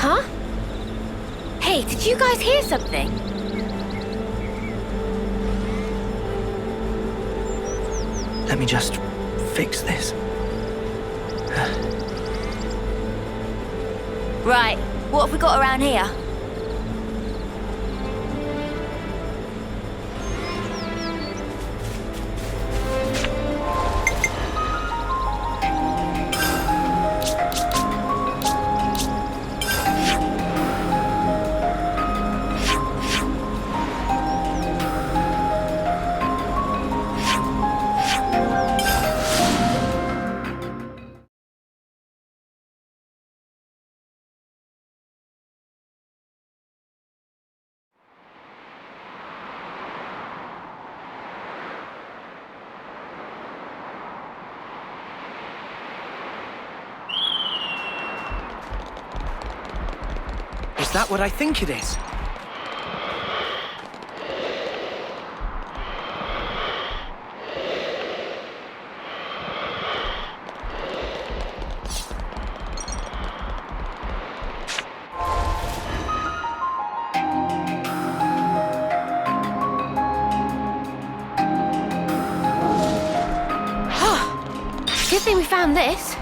Huh? Hey, did you guys hear something? Let me just fix this. Right, what have we got around here? Is that what I think it is? Good thing we found this.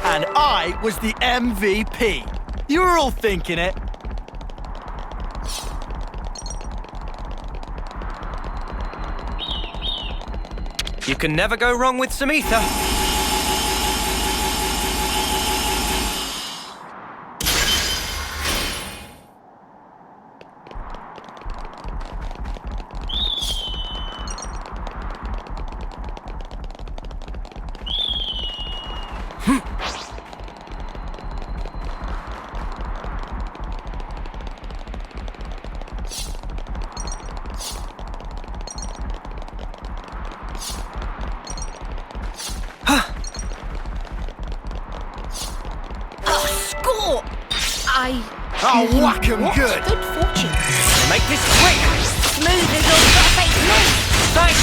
And I was the MVP. You were all thinking it. You can never go wrong with Samitha. Oh, whack 'em good! Good fortune. Make this quick! Smooth as all got-face me. Thanks!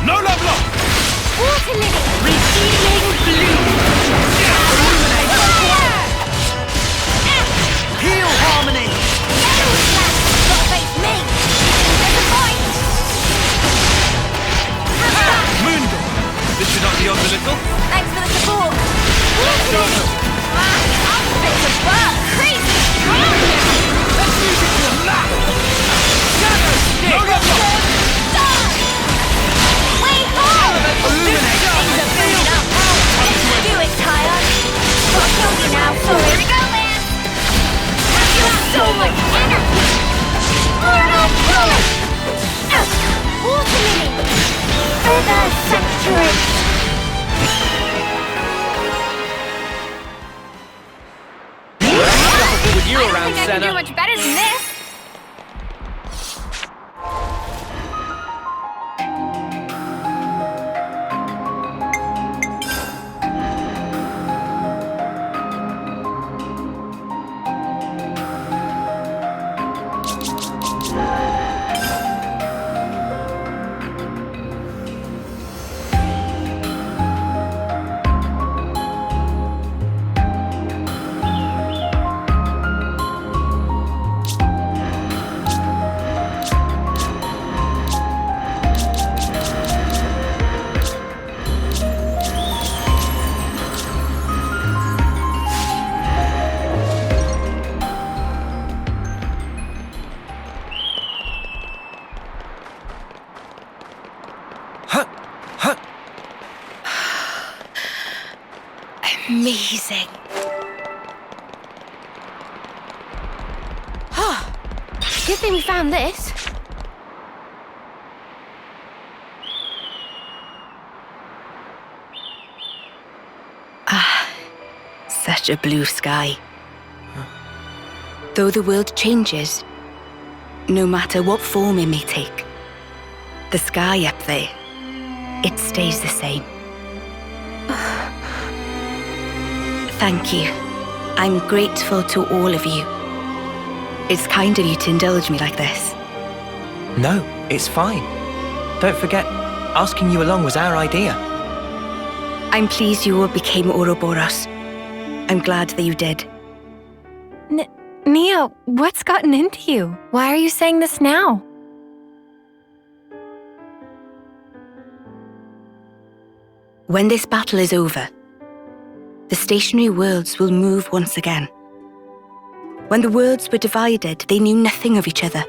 No love lost! Water lily. Redeeming bloom. Heal harmony! Yellow slash. Got-face me. There's a point. Have that. Mundo! This should not be on the little. Thanks for the support. Water lily. I'm fit to burn. Crazy strong now. Let's use it to the max! Shadow stick. No love lost! Die. Wave high. Illuminate! Let's do it, Tyler. Got to kill you now. Sorry. Here we go, man. You have so much energy. Mortal bullet. Water lily. Feather sanctuary. With you around, I think I can do Senna. much better than this. Amazing. Good thing we found this. Such a blue sky. Though the world changes, no matter what form it may take, the sky up there, it stays the same. Thank you. I'm grateful to all of you. It's kind of you to indulge me like this. No, it's fine. Don't forget, asking you along was our idea. I'm pleased you all became Ouroboros. I'm glad that you did. Nia, what's gotten into you? Why are you saying this now? When this battle is over, the stationary worlds will move once again. When the worlds were divided, they knew nothing of each other.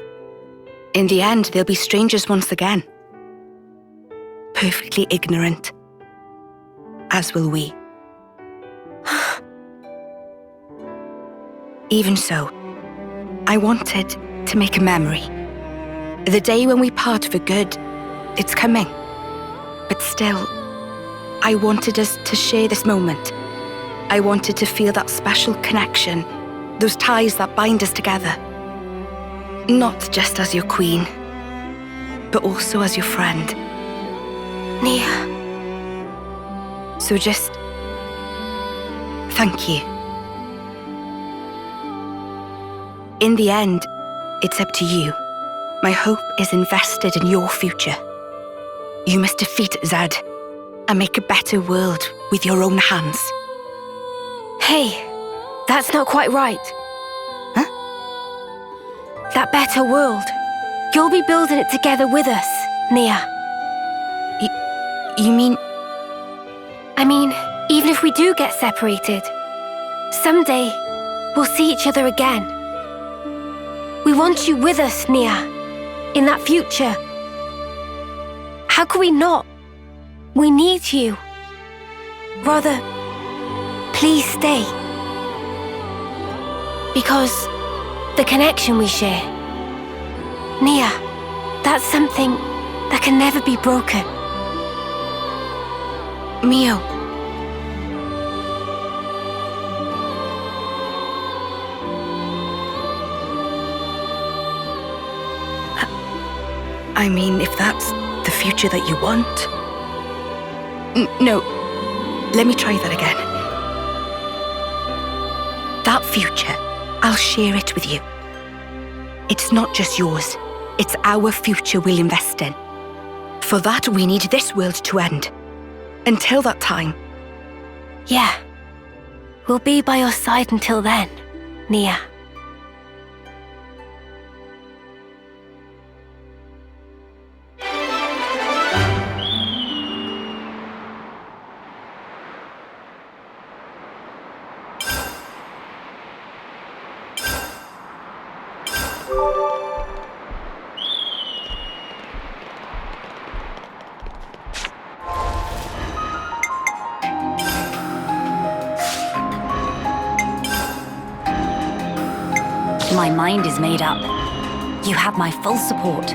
In the end, they'll be strangers once again. Perfectly ignorant. As will we. Even so, I wanted to make a memory. The day when we part for good, it's coming. But still, I wanted us to share this moment. I wanted to feel that special connection, those ties that bind us together. Not just as your queen, but also as your friend. Nia. So just thank you. In the end, it's up to you. My hope is invested in your future. You must defeat Zed and make a better world with your own hands. Hey, that's not quite right. Huh? That better world. You'll be building it together with us, Nia. You mean... I mean, even if we do get separated, someday we'll see each other again. We want you with us, Nia, in that future. How could we not? We need you. Rather, please stay. Because the connection we share, Nia, that's something that can never be broken. Mio. I mean, if that's the future that you want... No, let me try that again. That future, I'll share it with you. It's not just yours. It's our future we'll invest in. For that, we need this world to end. Until that time. Yeah. We'll be by your side until then, Nia. My mind is made up. You have my full support.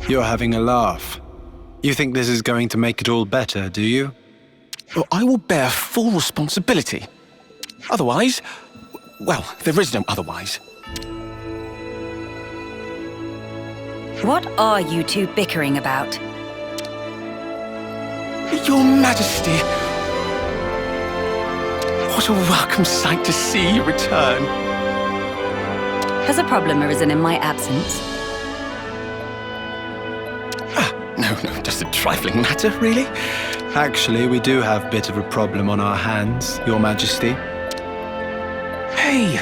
You're having a laugh. You think this is going to make it all better, do you? Well, I will bear full responsibility. Otherwise, well, there is no otherwise. What are you two bickering about? Your Majesty! What a welcome sight to see you return. Has a problem arisen in my absence? No, just a trifling matter, really. Actually, we do have a bit of a problem on our hands, Your Majesty. Hey,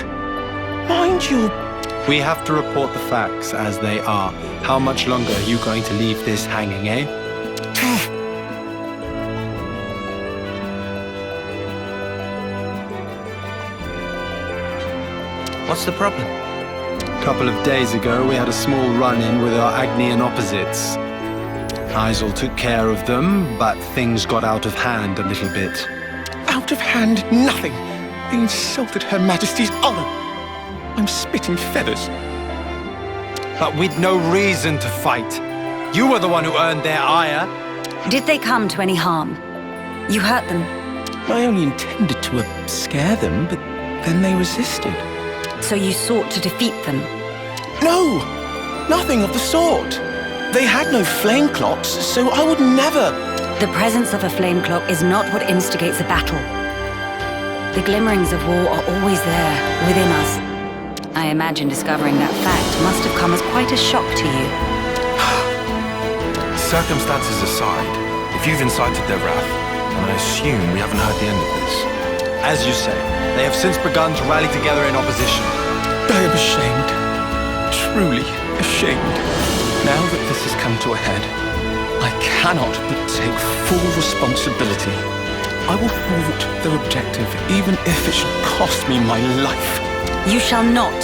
mind your... We have to report the facts as they are. How much longer are you going to leave this hanging, eh? What's the problem? A couple of days ago, we had a small run-in with our Agnian opposites. Isel took care of them, but things got out of hand a little bit. Out of hand, nothing. They insulted Her Majesty's honor. I'm spitting feathers. But we'd no reason to fight. You were the one who earned their ire. Did they come to any harm? You hurt them? I only intended to scare them, but then they resisted. So you sought to defeat them? No! Nothing of the sort. They had no flame clocks, so I would never... The presence of a flame clock is not what instigates a battle. The glimmerings of war are always there, within us. I imagine discovering that fact must have come as quite a shock to you. Circumstances aside, if you've incited their wrath, then I assume we haven't heard the end of this. As you say, they have since begun to rally together in opposition. I am ashamed. Truly ashamed. Now that this has come to a head, I cannot but take full responsibility. I will thwart their objective, even if it should cost me my life. You shall not.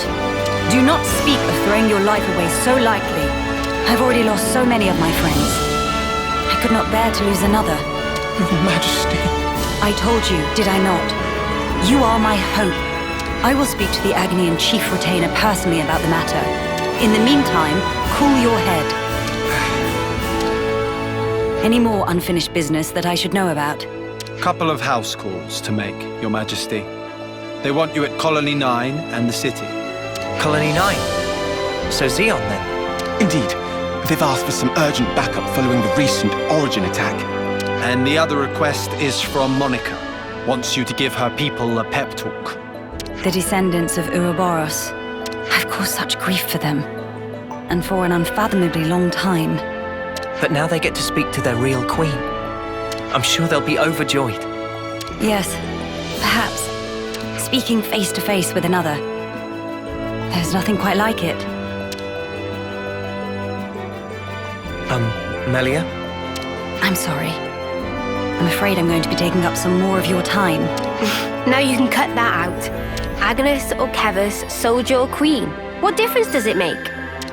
Do not speak of throwing your life away so lightly. I've already lost so many of my friends. I could not bear to lose another. Your Majesty. I told you, did I not? You are my hope. I will speak to the Agnian Chief Retainer personally about the matter. In the meantime, cool your head. Any more unfinished business that I should know about? Couple of house calls to make, Your Majesty. They want you at Colony 9 and the city. Colony 9? So Xeon, then? Indeed. They've asked for some urgent backup following the recent Origin attack. And the other request is from Monica. wants you to give her people a pep talk. The descendants of Ouroboros. I've caused such grief for them. And for an unfathomably long time. But now they get to speak to their real queen. I'm sure they'll be overjoyed. Yes, perhaps. Speaking face to face with another. There's nothing quite like it. Melia? I'm sorry. I'm afraid I'm going to be taking up some more of your time. Now you can cut that out. Agnes or Kevus, soldier or queen. What difference does it make?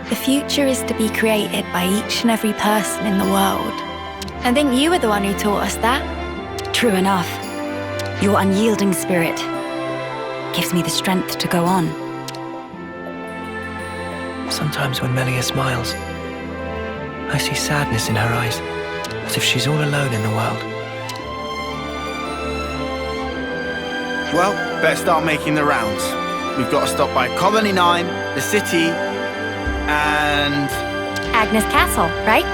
The future is to be created by each and every person in the world. I think you were the one who taught us that. True enough. Your unyielding spirit gives me the strength to go on. Sometimes when Melia smiles, I see sadness in her eyes, as if she's all alone in the world. Well, better start making the rounds. We've got to stop by Colony 9, the city, and... Agnes Castle, right?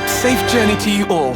Safe journey to you all.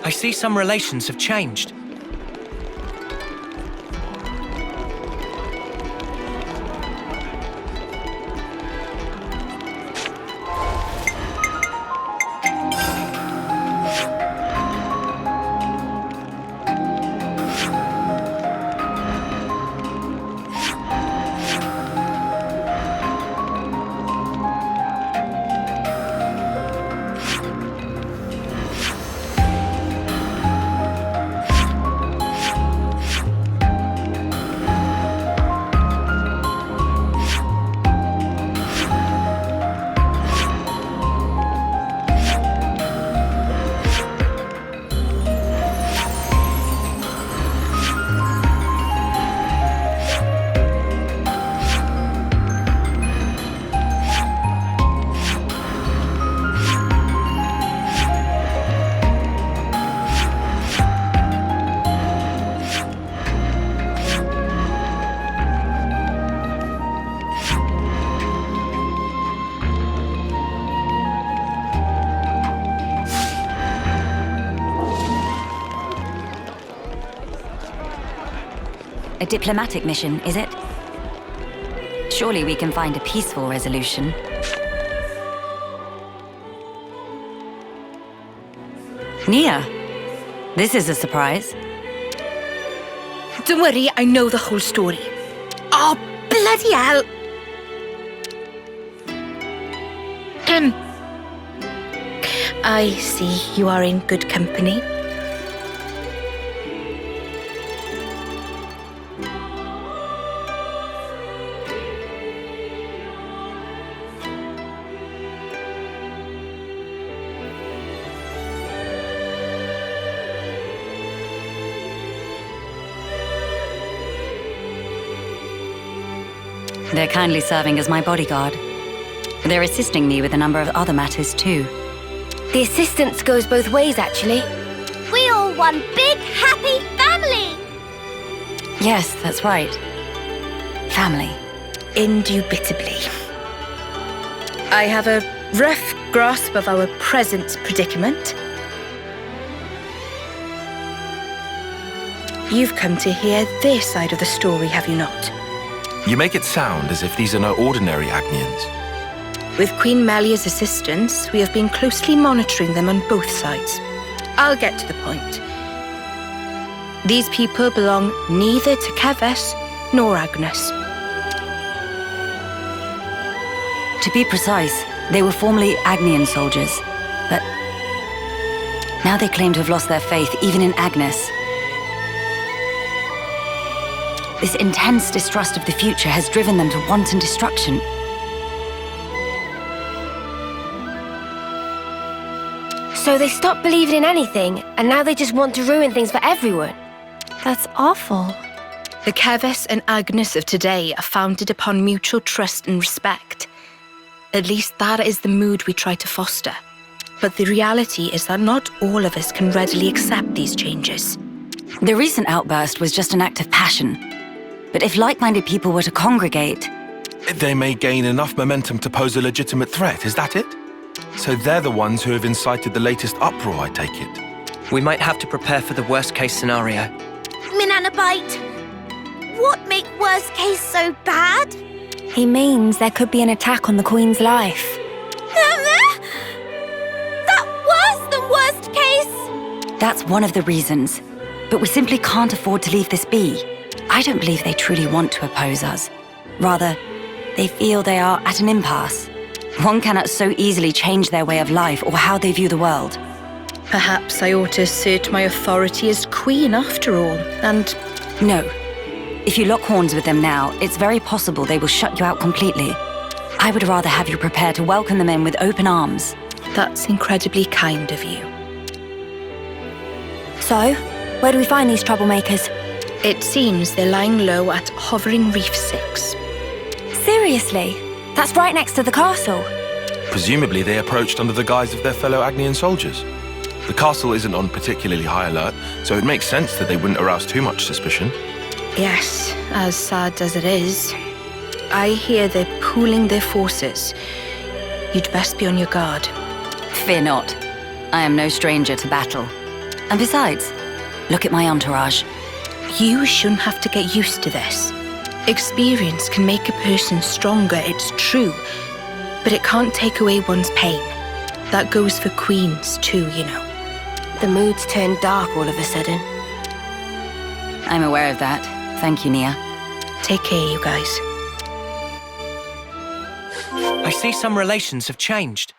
I see some relations have changed. A diplomatic mission, is it? Surely we can find a peaceful resolution. Nia, this is a surprise. Don't worry, I know the whole story. Oh, bloody hell! I see you are in good company. They're kindly serving as my bodyguard. They're assisting me with a number of other matters too. The assistance goes both ways, actually. We all one big, happy family! Yes, that's right. Family. Indubitably. I have a rough grasp of our present predicament. You've come to hear their side of the story, have you not? You make it sound as if these are no ordinary Agnians. With Queen Melia's assistance, we have been closely monitoring them on both sides. I'll get to the point. These people belong neither to Keves nor Agnes. To be precise, they were formerly Agnian soldiers, but now they claim to have lost their faith even in Agnes. This intense distrust of the future has driven them to wanton destruction. So they stopped believing in anything, and now they just want to ruin things for everyone. That's awful. The Keves and Agnes of today are founded upon mutual trust and respect. At least that is the mood we try to foster. But the reality is that not all of us can readily accept these changes. The recent outburst was just an act of passion. But if like-minded people were to congregate... They may gain enough momentum to pose a legitimate threat, is that it? So they're the ones who have incited the latest uproar, I take it. We might have to prepare for the worst-case scenario. Minanabite, what make worst case so bad? He means there could be an attack on the Queen's life. That worse than worst case? That's one of the reasons. But we simply can't afford to leave this be. I don't believe they truly want to oppose us. Rather, they feel they are at an impasse. One cannot so easily change their way of life or how they view the world. Perhaps I ought to assert my authority as queen after all, and... No. If you lock horns with them now, it's very possible they will shut you out completely. I would rather have you prepare to welcome them in with open arms. That's incredibly kind of you. So, where do we find these troublemakers? It seems they're lying low at Hovering Reef 6. Seriously? That's right next to the castle. Presumably they approached under the guise of their fellow Agnian soldiers. The castle isn't on particularly high alert, so it makes sense that they wouldn't arouse too much suspicion. Yes, as sad as it is. I hear they're pooling their forces. You'd best be on your guard. Fear not. I am no stranger to battle. And besides, look at my entourage. You shouldn't have to get used to this. Experience can make a person stronger, it's true, but it can't take away one's pain. That goes for queens too, you know. The mood's turned dark all of a sudden. I'm aware of that. Thank you, Nia. Take care, you guys. I see some relations have changed.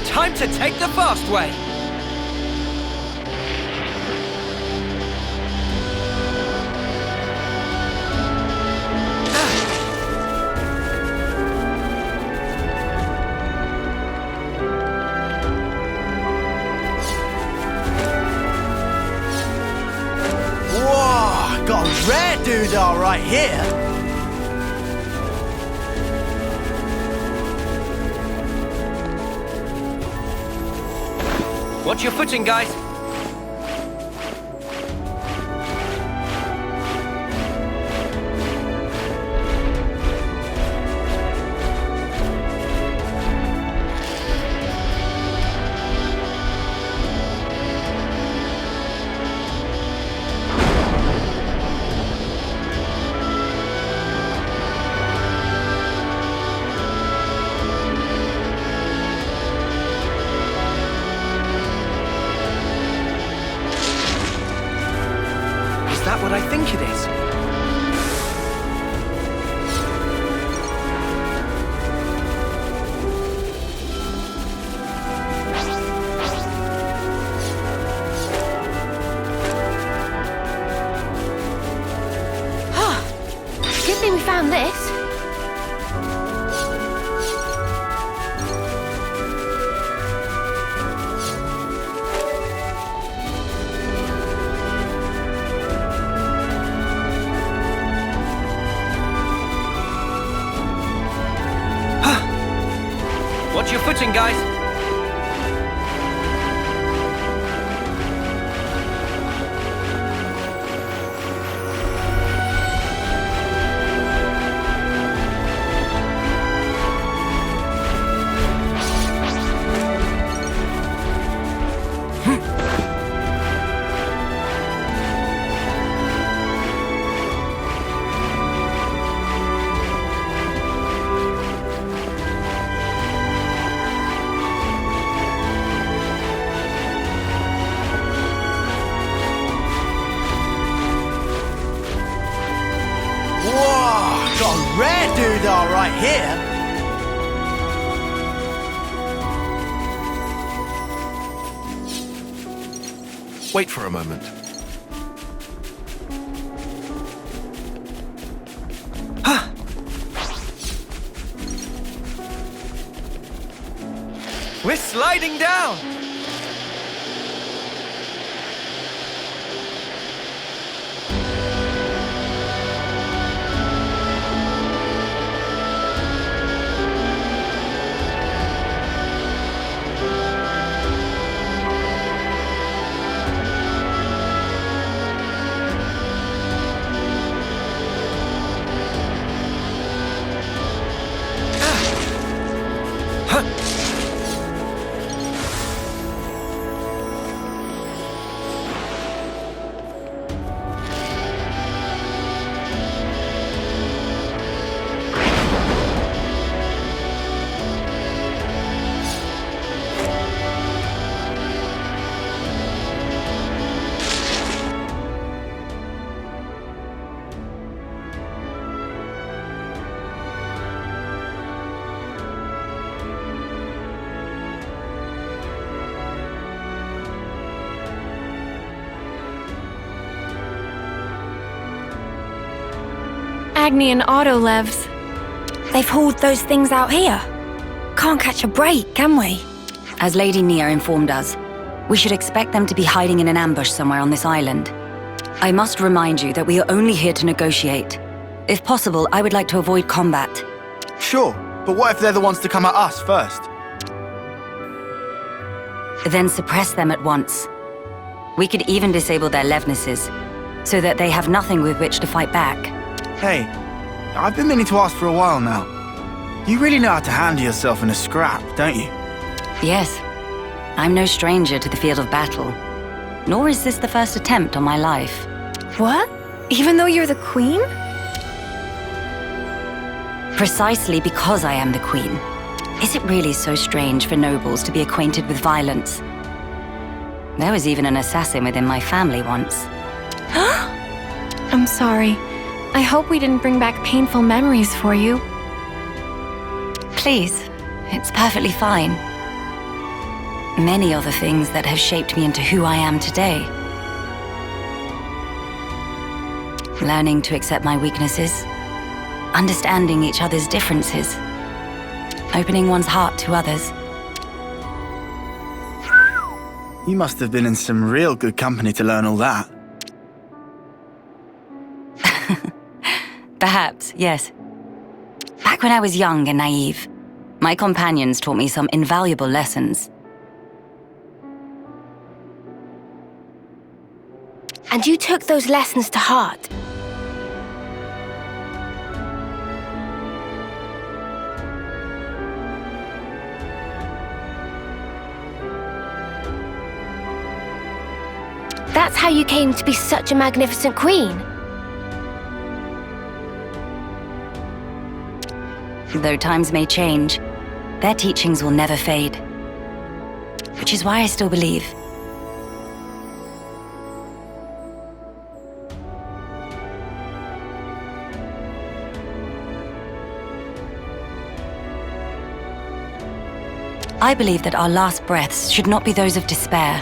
Time to take the fast way! Whoa, got a rare doodah right here. Watch your footing, guys. that what I think it is? Good thing we found this. Watch your footing, guys. Whoa, got a rare doodah right here. Wait for a moment. We're sliding down! Agni and Autolevs. They've hauled those things out here. Can't catch a break, can we? As Lady Nia informed us, we should expect them to be hiding in an ambush somewhere on this island. I must remind you that we are only here to negotiate. If possible, I would like to avoid combat. Sure, but what if they're the ones to come at us first? Then suppress them at once. We could even disable their levnesses, so that they have nothing with which to fight back. Hey, I've been meaning to ask for a while now. You really know how to handle yourself in a scrap, don't you? Yes. I'm no stranger to the field of battle. Nor is this the first attempt on my life. What? Even though you're the queen? Precisely because I am the queen. Is it really so strange for nobles to be acquainted with violence? There was even an assassin within my family once. I'm sorry. I hope we didn't bring back painful memories for you. Please, it's perfectly fine. Many are the things that have shaped me into who I am today. Learning to accept my weaknesses, understanding each other's differences, opening one's heart to others. You must have been in some real good company to learn all that. Perhaps, yes. Back when I was young and naive, my companions taught me some invaluable lessons. And you took those lessons to heart. That's how you came to be such a magnificent queen. Though times may change, their teachings will never fade. Which is why I still believe. I believe that our last breaths should not be those of despair.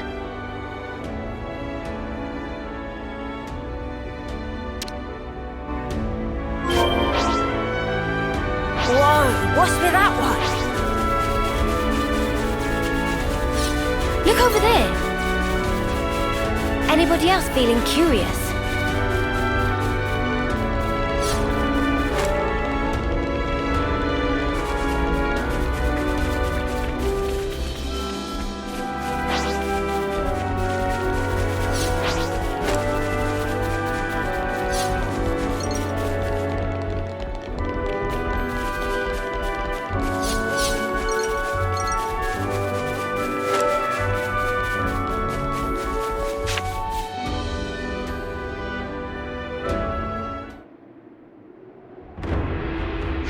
Whoa, what's with that one? Look over there. Anybody else feeling curious?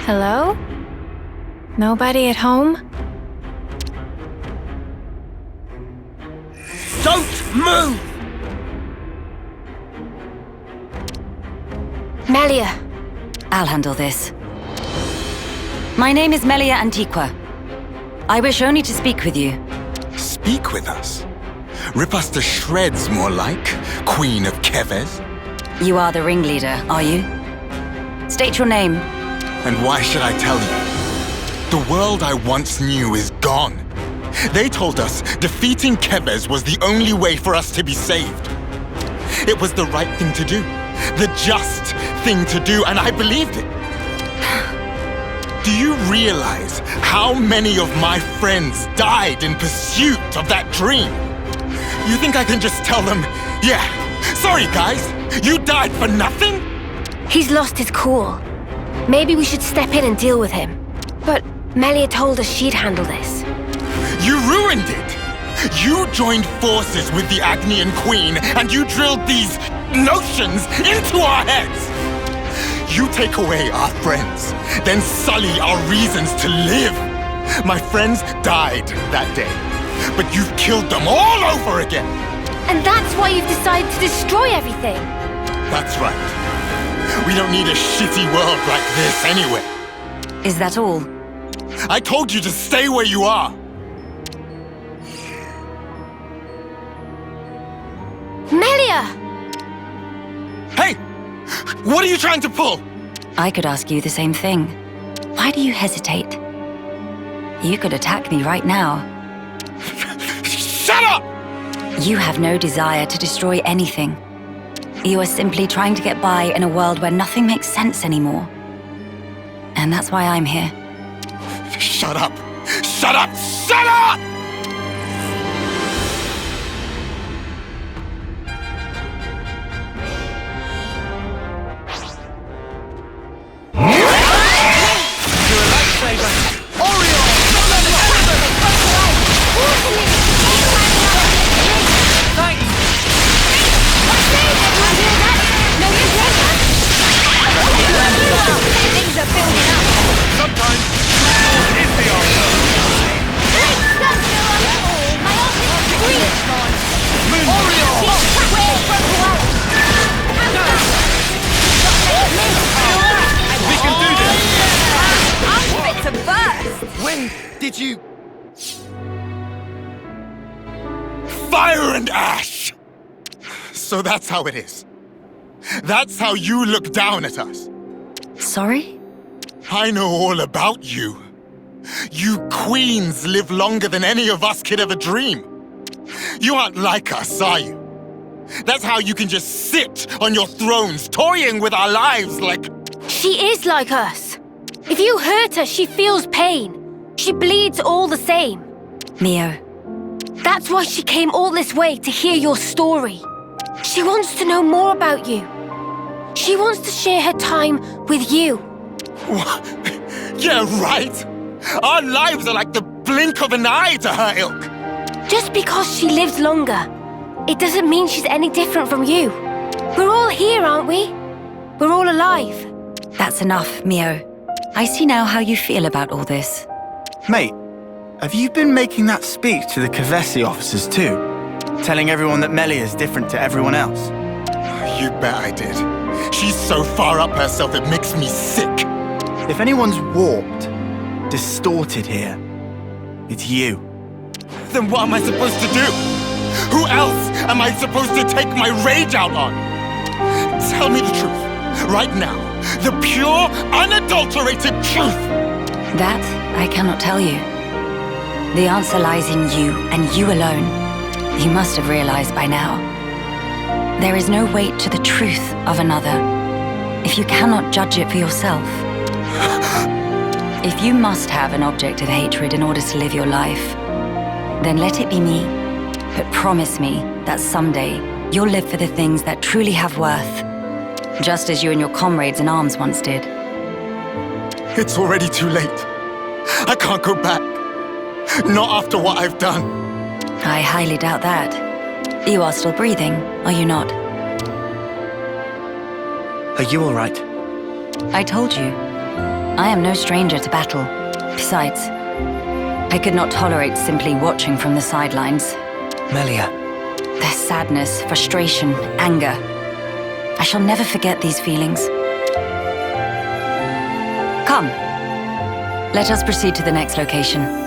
Hello? Nobody at home? Don't move! Melia. I'll handle this. My name is Melia Antiqua. I wish only to speak with you. Speak with us? Rip us to shreds, more like, Queen of Keves? You are the ringleader, are you? State your name. And why should I tell you? The world I once knew is gone. They told us defeating Keves was the only way for us to be saved. It was the right thing to do, the just thing to do, and I believed it. Do you realize how many of my friends died in pursuit of that dream? You think I can just tell them, yeah, sorry guys, you died for nothing? He's lost his cool. Maybe we should step in and deal with him. But Melia told us she'd handle this. You ruined it! You joined forces with the Agnian Queen, and you drilled these notions into our heads! You take away our friends, then sully our reasons to live! My friends died that day, but you've killed them all over again! And that's why you've decided to destroy everything! That's right. We don't need a shitty world like this anyway. Is that all? I told you to stay where you are. Melia! Hey! What are you trying to pull? I could ask you the same thing. Why do you hesitate? You could attack me right now. Shut up! You have no desire to destroy anything. You are simply trying to get by in a world where nothing makes sense anymore. And that's why I'm here. Shut up! Shut up! Shut up! You're a lifesaver! Oriole! Thanks! Things are building up. Sometimes is the answer. We can do this! I'm fit to burst. When did you... Fire and ash! So that's how it is. That's how you look down at us. Sorry? I know all about you. You queens live longer than any of us could ever dream. You aren't like us, are you? That's how you can just sit on your thrones, toying with our lives like... She is like us. If you hurt her, she feels pain. She bleeds all the same. Mio. That's why she came all this way to hear your story. She wants to know more about you. She wants to share her time with you. What? Yeah, right. Our lives are like the blink of an eye to her ilk. Just because she lives longer, it doesn't mean she's any different from you. We're all here, aren't we? We're all alive. That's enough, Mio. I see now how you feel about all this. Mate, have you been making that speech to the Kavesi officers too? Telling everyone that Melia is different to everyone else? You bet I did. She's so far up herself it makes me sick. If anyone's warped, distorted here, It's you. Then what am I supposed to do? Who else am I supposed to take my rage out on? Tell me the truth, right now. The pure, unadulterated truth! That I cannot tell you. The answer lies in you, and you alone. You must have realized by now. There is no weight to the truth of another if you cannot judge it for yourself. If you must have an object of hatred in order to live your life, then let it be me. But promise me that someday you'll live for the things that truly have worth, just as you and your comrades in arms once did. It's already too late. I can't go back. Not after what I've done. I highly doubt that. You are still breathing, are you not? Are you all right? I told you. I am no stranger to battle. Besides, I could not tolerate simply watching from the sidelines. Melia. Their sadness, frustration, anger. I shall never forget these feelings. Come. Let us proceed to the next location.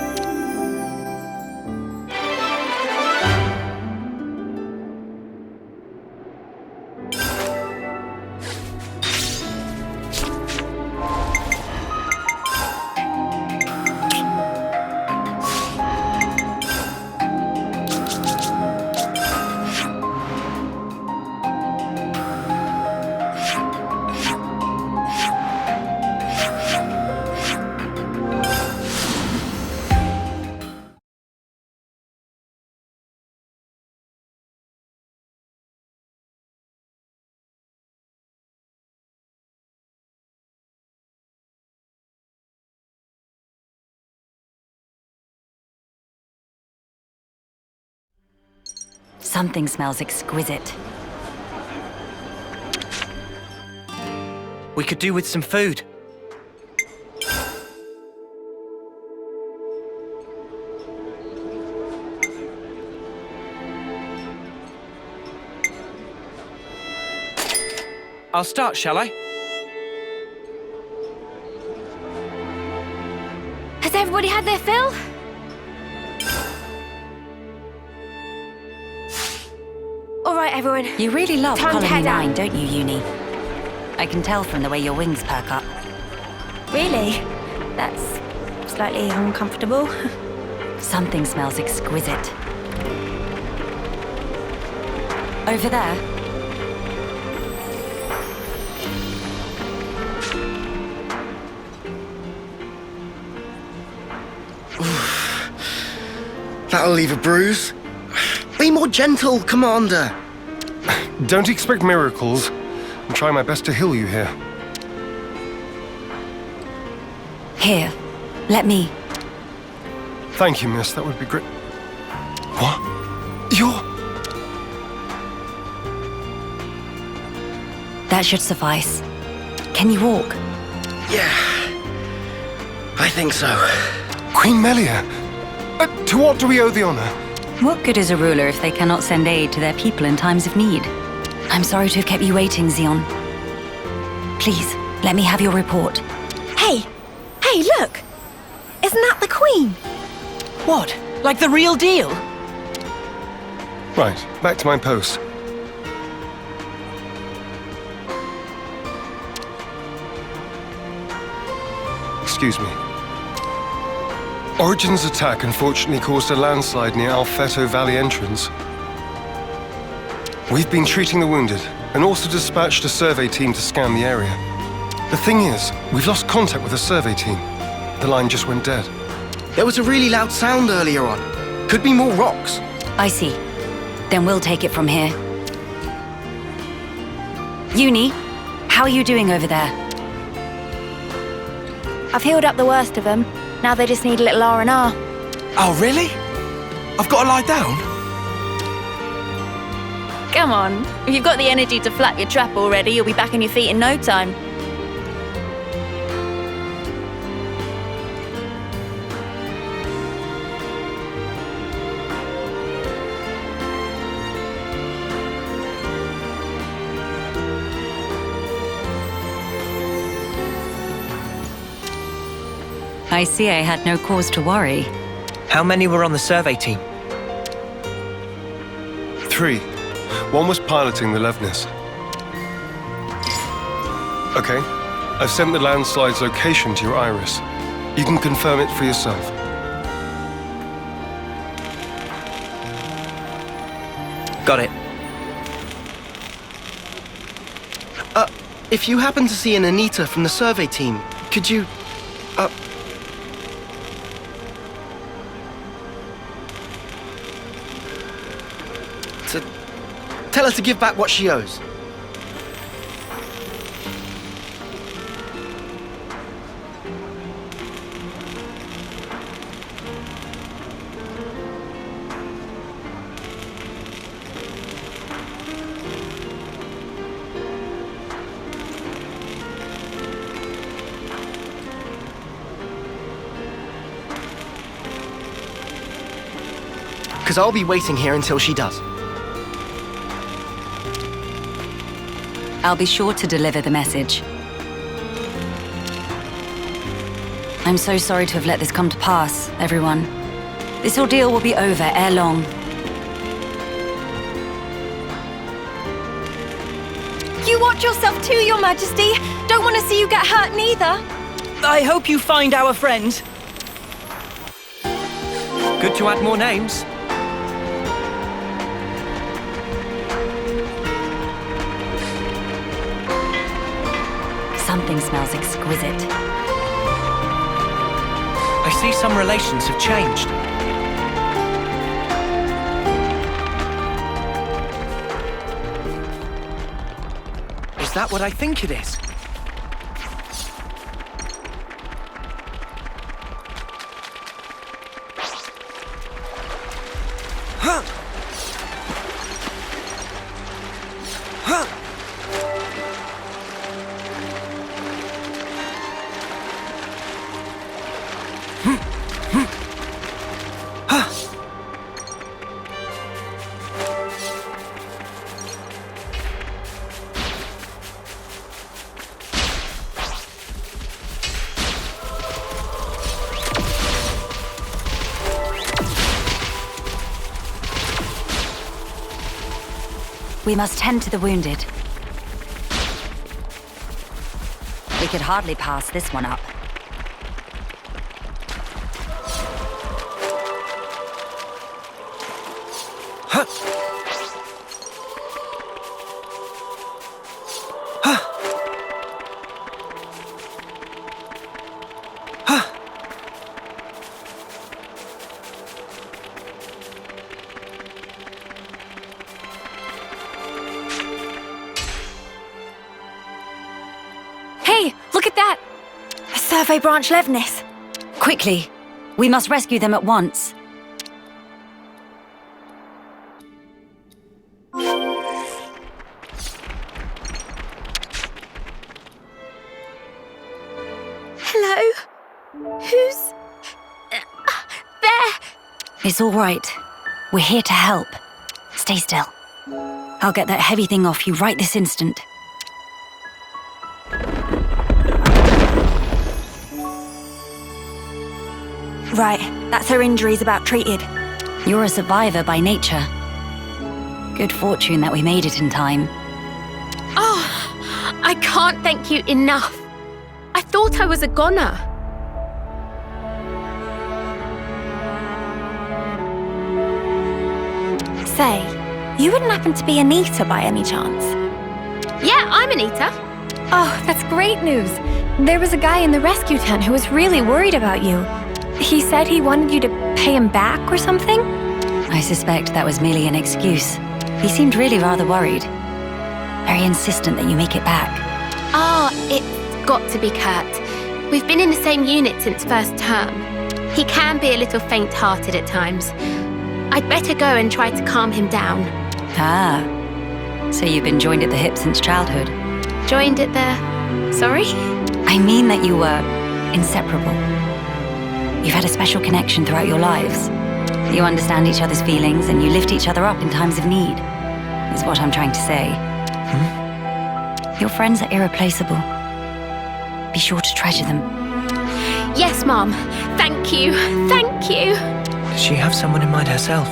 Something smells exquisite. We could do with some food. I'll start, shall I? Has everybody had their fill? All right, everyone. You really love Time to Colony head 9, out. don't you, Uni? I can tell from the way your wings perk up. Really? That's slightly uncomfortable. Something smells exquisite. Over there. That'll leave a bruise. Be more gentle, Commander. Don't expect miracles. I'm trying my best to heal you here. Here, let me. Thank you, miss. That would be great. What? You're... That should suffice. Can you walk? Yeah, I think so. Queen Melia, to what do we owe the honor? What good is a ruler if they cannot send aid to their people in times of need? I'm sorry to have kept you waiting, Xeon. Please, let me have your report. Hey! Hey, look! Isn't that the Queen? What? Like the real deal? Right, back to my post. Excuse me. Origin's attack unfortunately caused a landslide near Alfeto Valley entrance. We've been treating the wounded, and also dispatched a survey team to scan the area. The thing is, we've lost contact with the survey team. The line just went dead. There was a really loud sound earlier on. Could be more rocks. I see. Then we'll take it from here. Uni, how are you doing over there? I've healed up the worst of them. Now they just need a little R&R. Oh, really? I've got to lie down? Come on. If you've got the energy to flap your trap already, you'll be back on your feet in no time. I see I had no cause to worry. How many were on the survey team? 3. One was piloting the Levnis. Okay. I've sent the landslide's location to your iris. You can confirm it for yourself. Got it. If you happen to see an Anita from the survey team, could you... Tell her to give back what she owes. Because I'll be waiting here until she does. I'll be sure to deliver the message. I'm so sorry to have let this come to pass, everyone. This ordeal will be over ere long. You watch yourself too, Your Majesty. Don't want to see you get hurt neither. I hope you find our friend. Good to add more names. Something smells exquisite. I see some relations have changed. Is that what I think it is? We must tend to the wounded. We could hardly pass this one up. Hey, look at that! A survey branch Levnis. Quickly! We must rescue them at once. Hello? Who's... there? It's all right. We're here to help. Stay still. I'll get that heavy thing off you right this instant. Right, that's her injuries about treated. You're a survivor by nature. Good fortune that we made it in time. Oh, I can't thank you enough. I thought I was a goner. Say, you wouldn't happen to be Anita by any chance? Yeah, I'm Anita. Oh, that's great news. There was a guy in the rescue tent who was really worried about you. He said he wanted you to pay him back or something? I suspect that was merely an excuse. He seemed really rather worried. Very insistent that you make it back. Ah, it's got to be Kurt. We've been in the same unit since first term. He can be a little faint-hearted at times. I'd better go and try to calm him down. Ah, so you've been joined at the hip since childhood? Joined at the... sorry? I mean that you were inseparable. You've had a special connection throughout your lives. You understand each other's feelings and you lift each other up in times of need, is what I'm trying to say. Your friends are irreplaceable. Be sure to treasure them. Yes, Mom. Thank you. Thank you. Does she have someone in mind herself?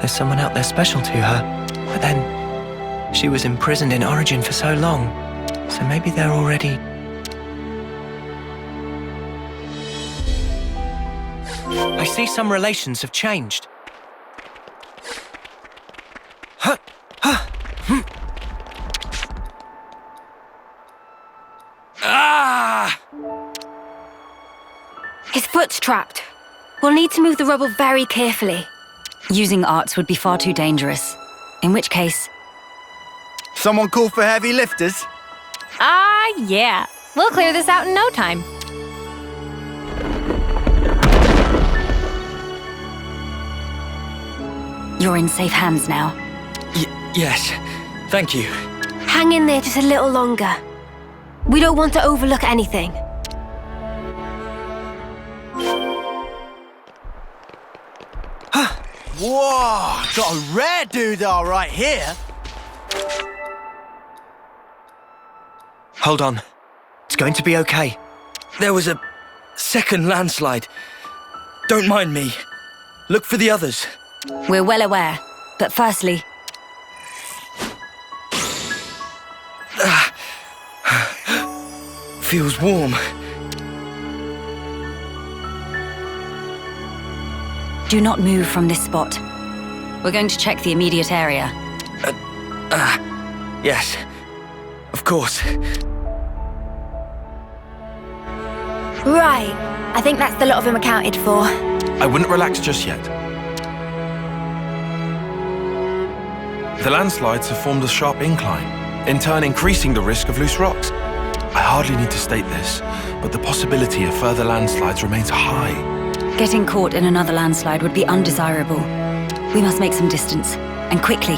There's someone out there special to her. But then, she was imprisoned in Origin for so long. So maybe they're already... I see some relations have changed. Ah! His foot's trapped. We'll need to move the rubble very carefully. Using arts would be far too dangerous. In which case... Someone call for heavy lifters? Yeah. We'll clear this out in no time. You're in safe hands now. Yes. Thank you. Hang in there just a little longer. We don't want to overlook anything. Whoa! Got a rare doodah right here. Hold on. It's going to be okay. There was a second landslide. Don't mind me. Look for the others. We're well aware. But firstly... Feels warm. Do not move from this spot. We're going to check the immediate area. Yes. Of course. Right. I think that's the lot of them accounted for. I wouldn't relax just yet. The landslides have formed a sharp incline, in turn increasing the risk of loose rocks. I hardly need to state this, but the possibility of further landslides remains high. Getting caught in another landslide would be undesirable. We must make some distance, and quickly.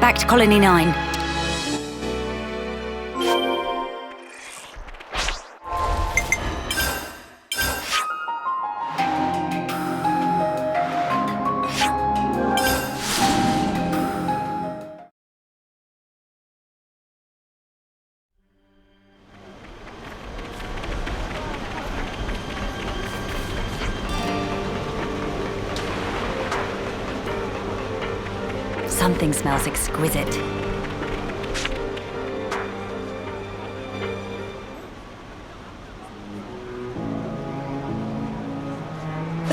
Back to Colony 9. Something smells exquisite.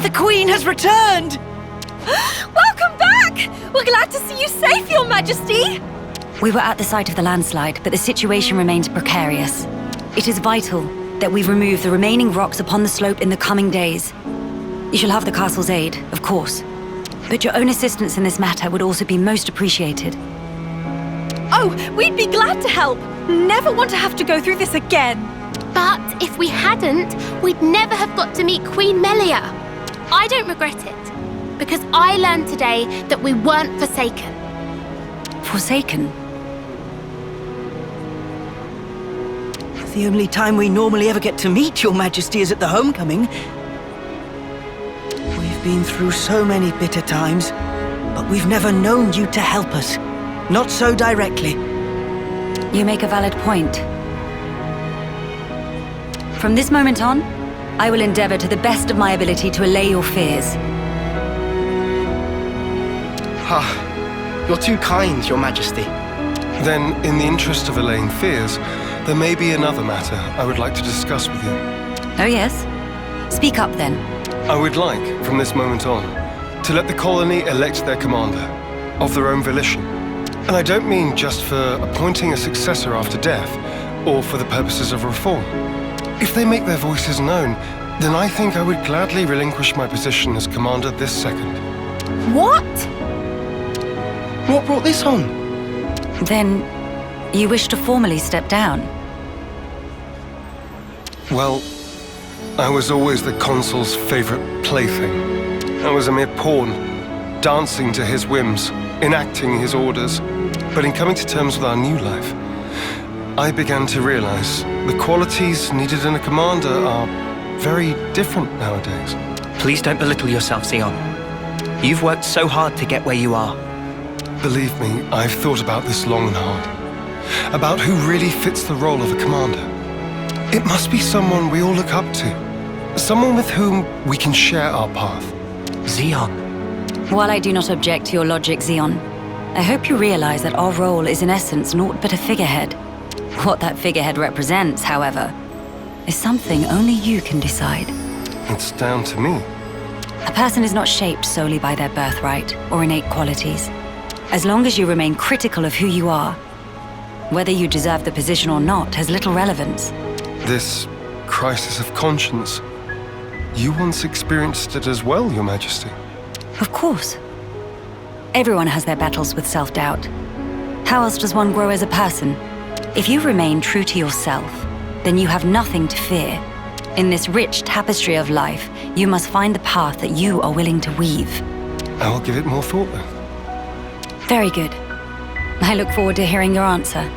The Queen has returned! Welcome back! We're glad to see you safe, Your Majesty! We were at the site of the landslide, but the situation remains precarious. It is vital that we remove the remaining rocks upon the slope in the coming days. You shall have the castle's aid, of course. But your own assistance in this matter would also be most appreciated. Oh, we'd be glad to help. Never want to have to go through this again. But if we hadn't, we'd never have got to meet Queen Melia. I don't regret it, because I learned today that we weren't forsaken. Forsaken? The only time we normally ever get to meet Your Majesty is at the homecoming. We've been through so many bitter times, but we've never known you to help us. Not so directly. You make a valid point. From this moment on, I will endeavor to the best of my ability to allay your fears. You're too kind, Your Majesty. Then, in the interest of allaying fears, there may be another matter I would like to discuss with you. Oh yes? Speak up then. I would like, from this moment on, to let the colony elect their commander, of their own volition. And I don't mean just for appointing a successor after death, or for the purposes of reform. If they make their voices known, then I think I would gladly relinquish my position as commander this second. What? What brought this on? Then, you wish to formally step down? Well, I was always the consul's favorite plaything. I was a mere pawn, dancing to his whims, enacting his orders. But in coming to terms with our new life, I began to realize the qualities needed in a commander are very different nowadays. Please don't belittle yourself, Sion. You've worked so hard to get where you are. Believe me, I've thought about this long and hard. About who really fits the role of a commander. It must be someone we all look up to. Someone with whom we can share our path. Xeon. While I do not object to your logic, Xeon, I hope you realize that our role is in essence naught but a figurehead. What that figurehead represents, however, is something only you can decide. It's down to me. A person is not shaped solely by their birthright or innate qualities. As long as you remain critical of who you are, whether you deserve the position or not has little relevance. This crisis of conscience. You once experienced it as well, Your Majesty. Of course. Everyone has their battles with self-doubt. How else does one grow as a person? If you remain true to yourself, then you have nothing to fear. In this rich tapestry of life, you must find the path that you are willing to weave. I will give it more thought then. Very good. I look forward to hearing your answer.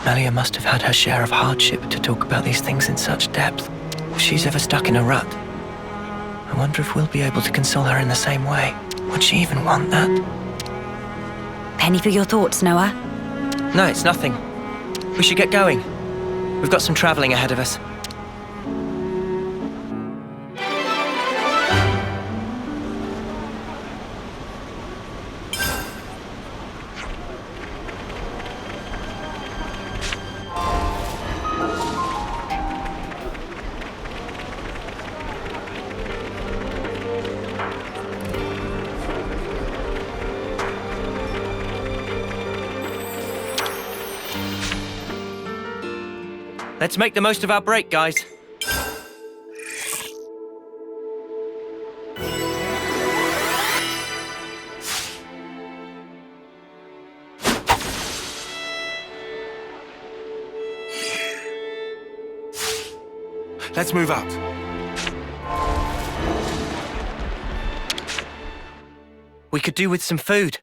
Melia must have had her share of hardship to talk about these things in such depth. If she's ever stuck in a rut, I wonder if we'll be able to console her in the same way. Would she even want that? Penny for your thoughts, Noah? No, it's nothing. We should get going. We've got some traveling ahead of us. Let's make the most of our break, guys. Let's move out. We could do with some food.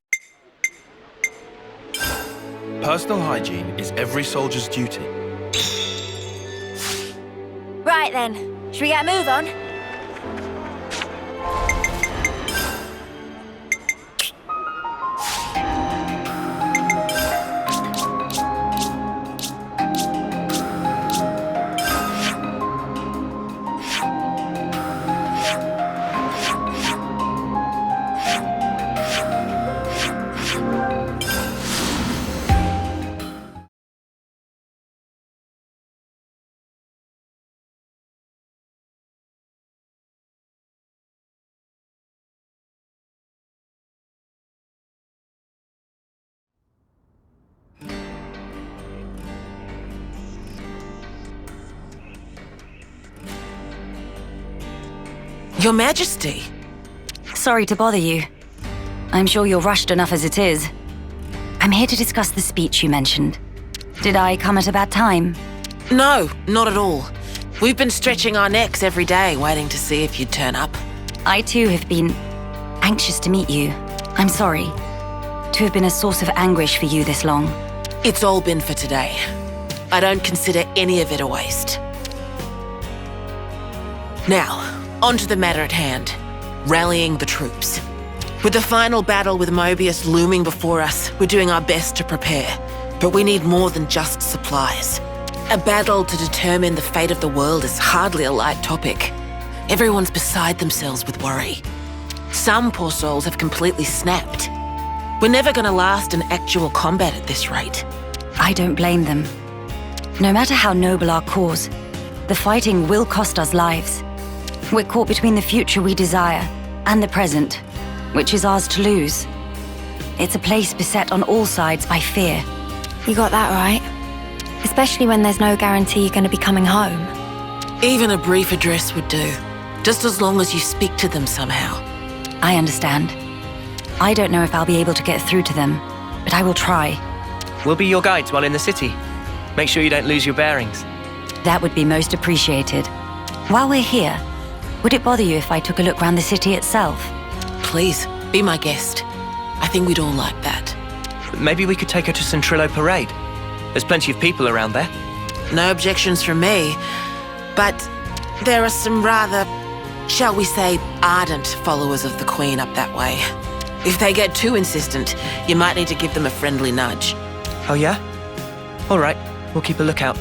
Personal hygiene is every soldier's duty. Right then, should we get a move on? Your Majesty! Sorry to bother you. I'm sure you're rushed enough as it is. I'm here to discuss the speech you mentioned. Did I come at a bad time? No, not at all. We've been stretching our necks every day, waiting to see if you'd turn up. I too have been anxious to meet you. I'm sorry to have been a source of anguish for you this long. It's all been for today. I don't consider any of it a waste. Now, on to the matter at hand. Rallying the troops. With the final battle with Mobius looming before us, we're doing our best to prepare. But we need more than just supplies. A battle to determine the fate of the world is hardly a light topic. Everyone's beside themselves with worry. Some poor souls have completely snapped. We're never gonna last in actual combat at this rate. I don't blame them. No matter how noble our cause, the fighting will cost us lives. We're caught between the future we desire and the present, which is ours to lose. It's a place beset on all sides by fear. You got that right. Especially when there's no guarantee you're going to be coming home. Even a brief address would do, just as long as you speak to them somehow. I understand. I don't know if I'll be able to get through to them, but I will try. We'll be your guides while in the city. Make sure you don't lose your bearings. That would be most appreciated. While we're here, would it bother you if I took a look around the city itself? Please, be my guest. I think we'd all like that. Maybe we could take her to Centrillo Parade. There's plenty of people around there. No objections from me, but there are some rather, shall we say, ardent followers of the Queen up that way. If they get too insistent, you might need to give them a friendly nudge. Oh yeah? All right, we'll keep a lookout.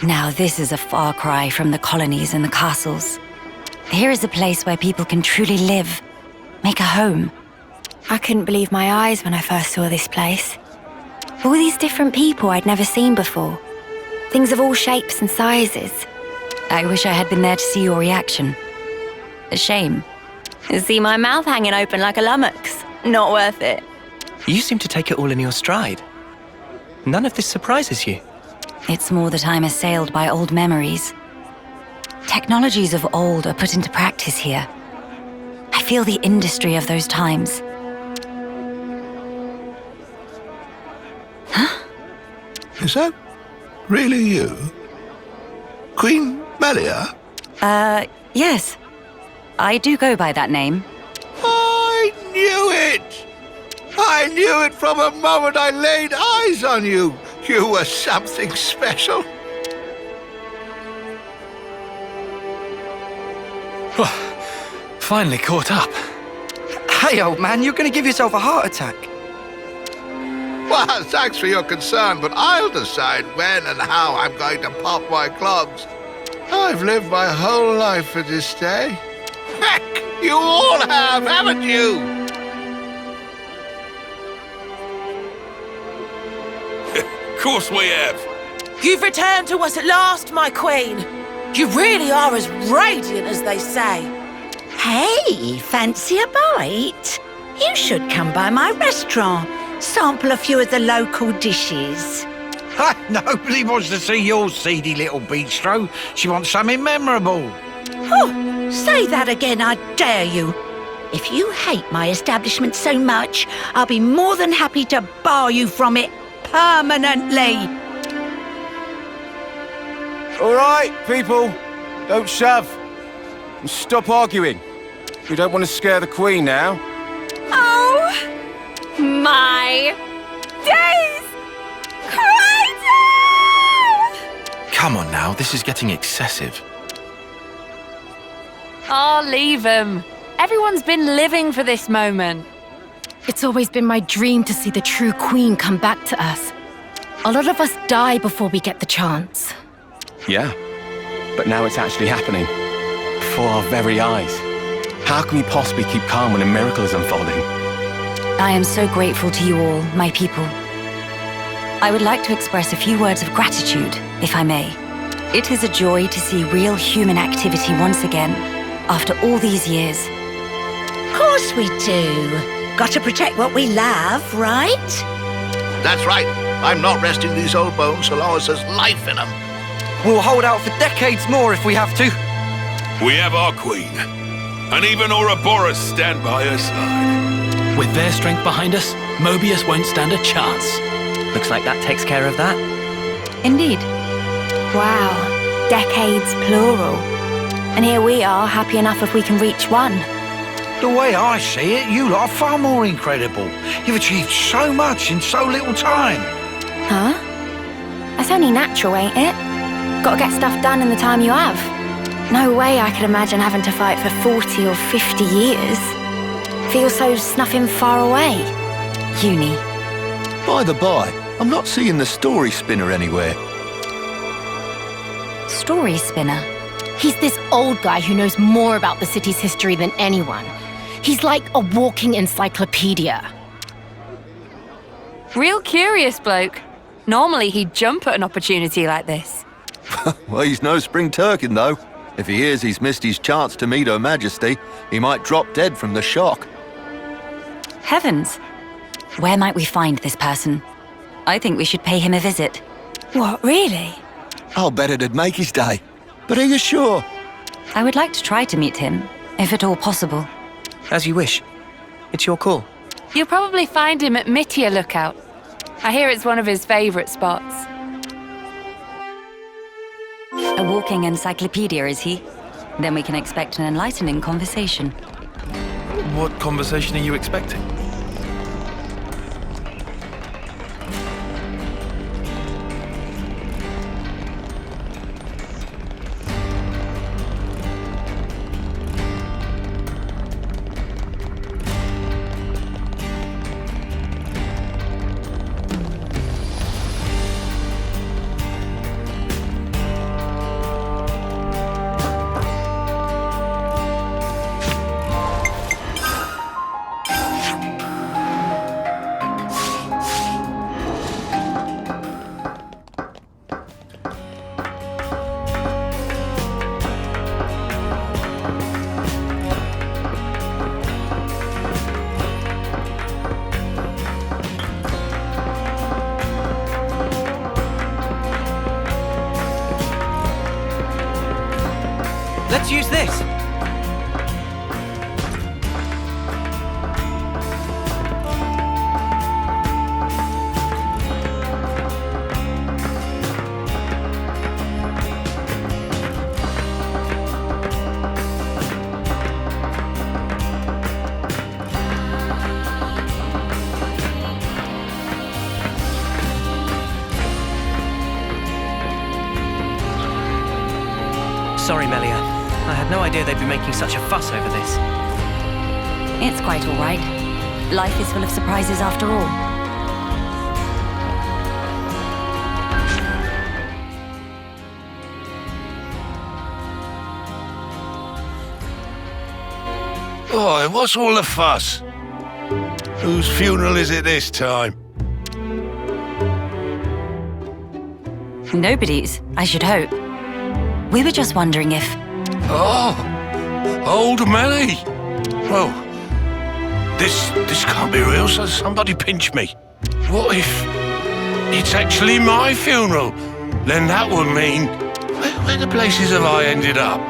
Now this is a far cry from the colonies and the castles. Here is a place where people can truly live, make a home. I couldn't believe my eyes when I first saw this place. All these different people I'd never seen before. Things of all shapes and sizes. I wish I had been there to see your reaction. A shame. See my mouth hanging open like a lummox. Not worth it. You seem to take it all in your stride. None of this surprises you. It's more that I'm assailed by old memories. Technologies of old are put into practice here. I feel the industry of those times. Is that really you? Queen Melia? Yes. I do go by that name. I knew it! I knew it from the moment I laid eyes on you. You were something special. Finally caught up. Hey, old man, you're going to give yourself a heart attack. Well, thanks for your concern, but I'll decide when and how I'm going to pop my clogs. I've lived my whole life for this day. Heck, you all have, haven't you? Of course we have. You've returned to us at last, my queen. You really are as radiant as they say. Hey, fancy a bite? You should come by my restaurant. Sample a few of the local dishes. Nobody wants to see your seedy little bistro. She wants something memorable. Oh, say that again, I dare you. If you hate my establishment so much, I'll be more than happy to bar you from it permanently. All right, people. Don't shove. And stop arguing. We don't want to scare the Queen now. Oh, my days! Crazy! Come on now, this is getting excessive. Oh, leave him. Everyone's been living for this moment. It's always been my dream to see the true Queen come back to us. A lot of us die before we get the chance. Yeah, but now it's actually happening. Before our very eyes. How can we possibly keep calm when a miracle is unfolding? I am so grateful to you all, my people. I would like to express a few words of gratitude, if I may. It is a joy to see real human activity once again, after all these years. Of course we do. Got to protect what we love, right? That's right. I'm not resting these old bones so long as there's life in them. We'll hold out for decades more if we have to. We have our queen. And even Ouroboros stand by her side. With their strength behind us, Mobius won't stand a chance. Looks like that takes care of that. Indeed. Wow, decades plural. And here we are, happy enough if we can reach one. The way I see it, you lot are far more incredible. You've achieved so much in so little time. Huh? That's only natural, ain't it? Gotta get stuff done in the time you have. No way I could imagine having to fight for 40 or 50 years. Feels so snuffing far away. Uni. By the by, I'm not seeing the story spinner anywhere. Story spinner? He's this old guy who knows more about the city's history than anyone. He's like a walking encyclopedia. Real curious bloke. Normally he'd jump at an opportunity like this. Well, he's no spring turkin, though. If he hears he's missed his chance to meet Her Majesty, he might drop dead from the shock. Heavens! Where might we find this person? I think we should pay him a visit. What, really? I'll bet it'd make his day. But are you sure? I would like to try to meet him, if at all possible. As you wish. It's your call. You'll probably find him at Mittia Lookout. I hear it's one of his favorite spots. A walking encyclopedia, is he? Then we can expect an enlightening conversation. What conversation are you expecting? Let's use this. Sorry, Melia. I had no idea they'd be making such a fuss over this. It's quite all right. Life is full of surprises after all. Oh, what's all the fuss? Whose funeral is it this time? Nobody's, I should hope. We were just wondering if... Oh, old Melly. Oh, this can't be real, so somebody pinch me. What if it's actually my funeral? Then that would mean... Where the places have I ended up?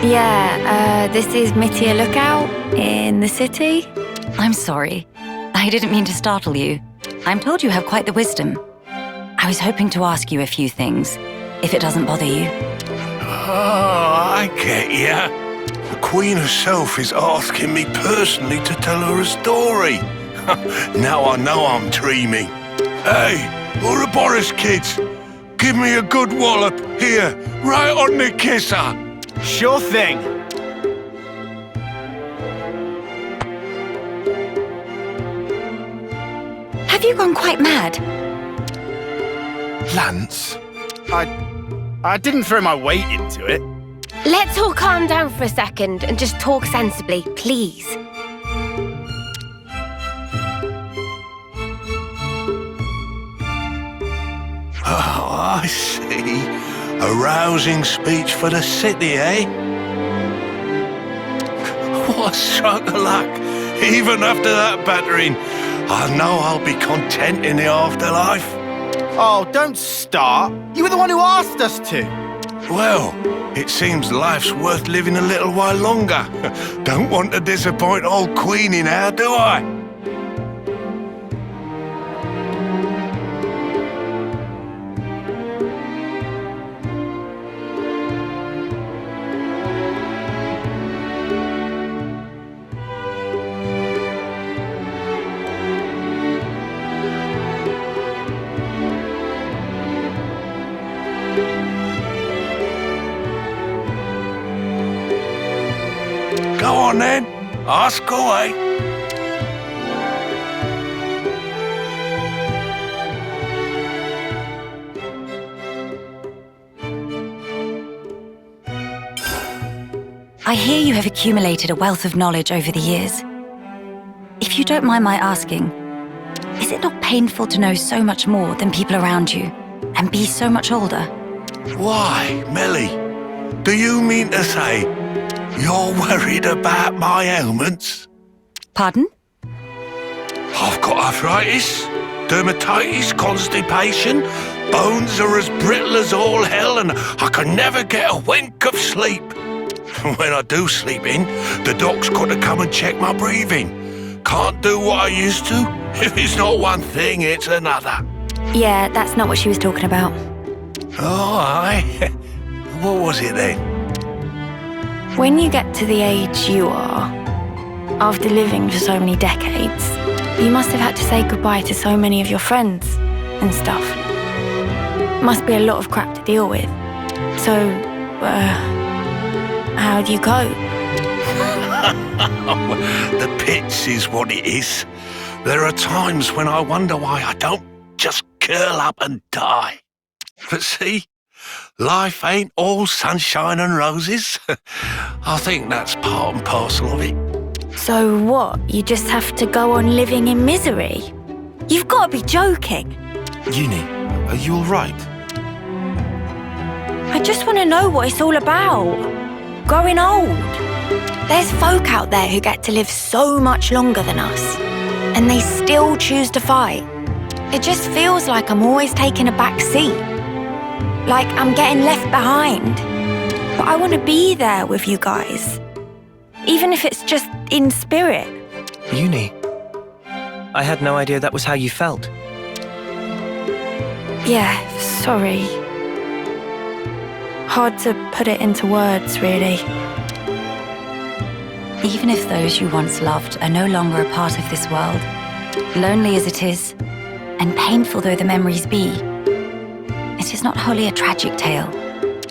Yeah, this is Mittia Lookout in the city. I'm sorry. I didn't mean to startle you. I'm told you have quite the wisdom. I was hoping to ask you a few things, if it doesn't bother you. Oh, I get ya. The Queen herself is asking me personally to tell her a story. Now I know I'm dreaming. Hey, Ouroboros kids, give me a good wallop here, right on the kisser. Sure thing. Have you gone quite mad? Lance? I didn't throw my weight into it. Let's all calm down for a second and just talk sensibly, please. Oh, I see. A rousing speech for the city, eh? What a stroke of luck. Even after that battering, I know I'll be content in the afterlife. Oh, don't start. You were the one who asked us to. Well, it seems life's worth living a little while longer. Don't want to disappoint old Queenie now, do I? Go on then, ask away. I hear you have accumulated a wealth of knowledge over the years. If you don't mind my asking, is it not painful to know so much more than people around you and be so much older? Why, Melly? Do you mean to say you're worried about my ailments? Pardon? I've got arthritis, dermatitis, constipation, bones are as brittle as all hell, and I can never get a wink of sleep. When I do sleep in, the doc's got to come and check my breathing. Can't do what I used to. If it's not one thing, it's another. Yeah, that's not what she was talking about. Oh, aye. What was it then? When you get to the age you are, after living for so many decades, you must have had to say goodbye to so many of your friends and stuff. Must be a lot of crap to deal with. So, how do you cope? The pits is what it is. There are times when I wonder why I don't just curl up and die. But see, life ain't all sunshine and roses. I think that's part and parcel of it. So what, you just have to go on living in misery? You've got to be joking. Uni, are you all right? I just want to know what it's all about. Growing old. There's folk out there who get to live so much longer than us, and they still choose to fight. It just feels like I'm always taking a back seat. Like I'm getting left behind. But I want to be there with you guys. Even if it's just in spirit. Uni. I had no idea that was how you felt. Yeah, sorry. Hard to put it into words, really. Even if those you once loved are no longer a part of this world, lonely as it is, and painful though the memories be, it is not wholly a tragic tale.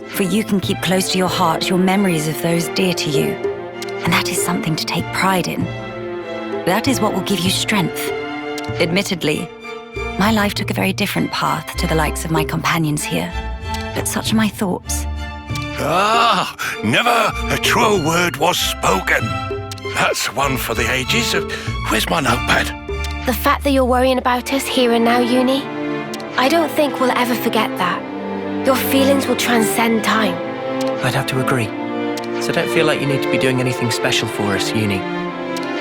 For you can keep close to your heart your memories of those dear to you, and that is something to take pride in. That is what will give you strength. Admittedly, my life took a very different path to the likes of my companions here, but such are my thoughts. Ah, never a truer word was spoken. That's one for the ages. Where's my notepad? The fact that you're worrying about us here and now, Uni, I don't think we'll ever forget that. Your feelings will transcend time. I'd have to agree. So don't feel like you need to be doing anything special for us, Uni.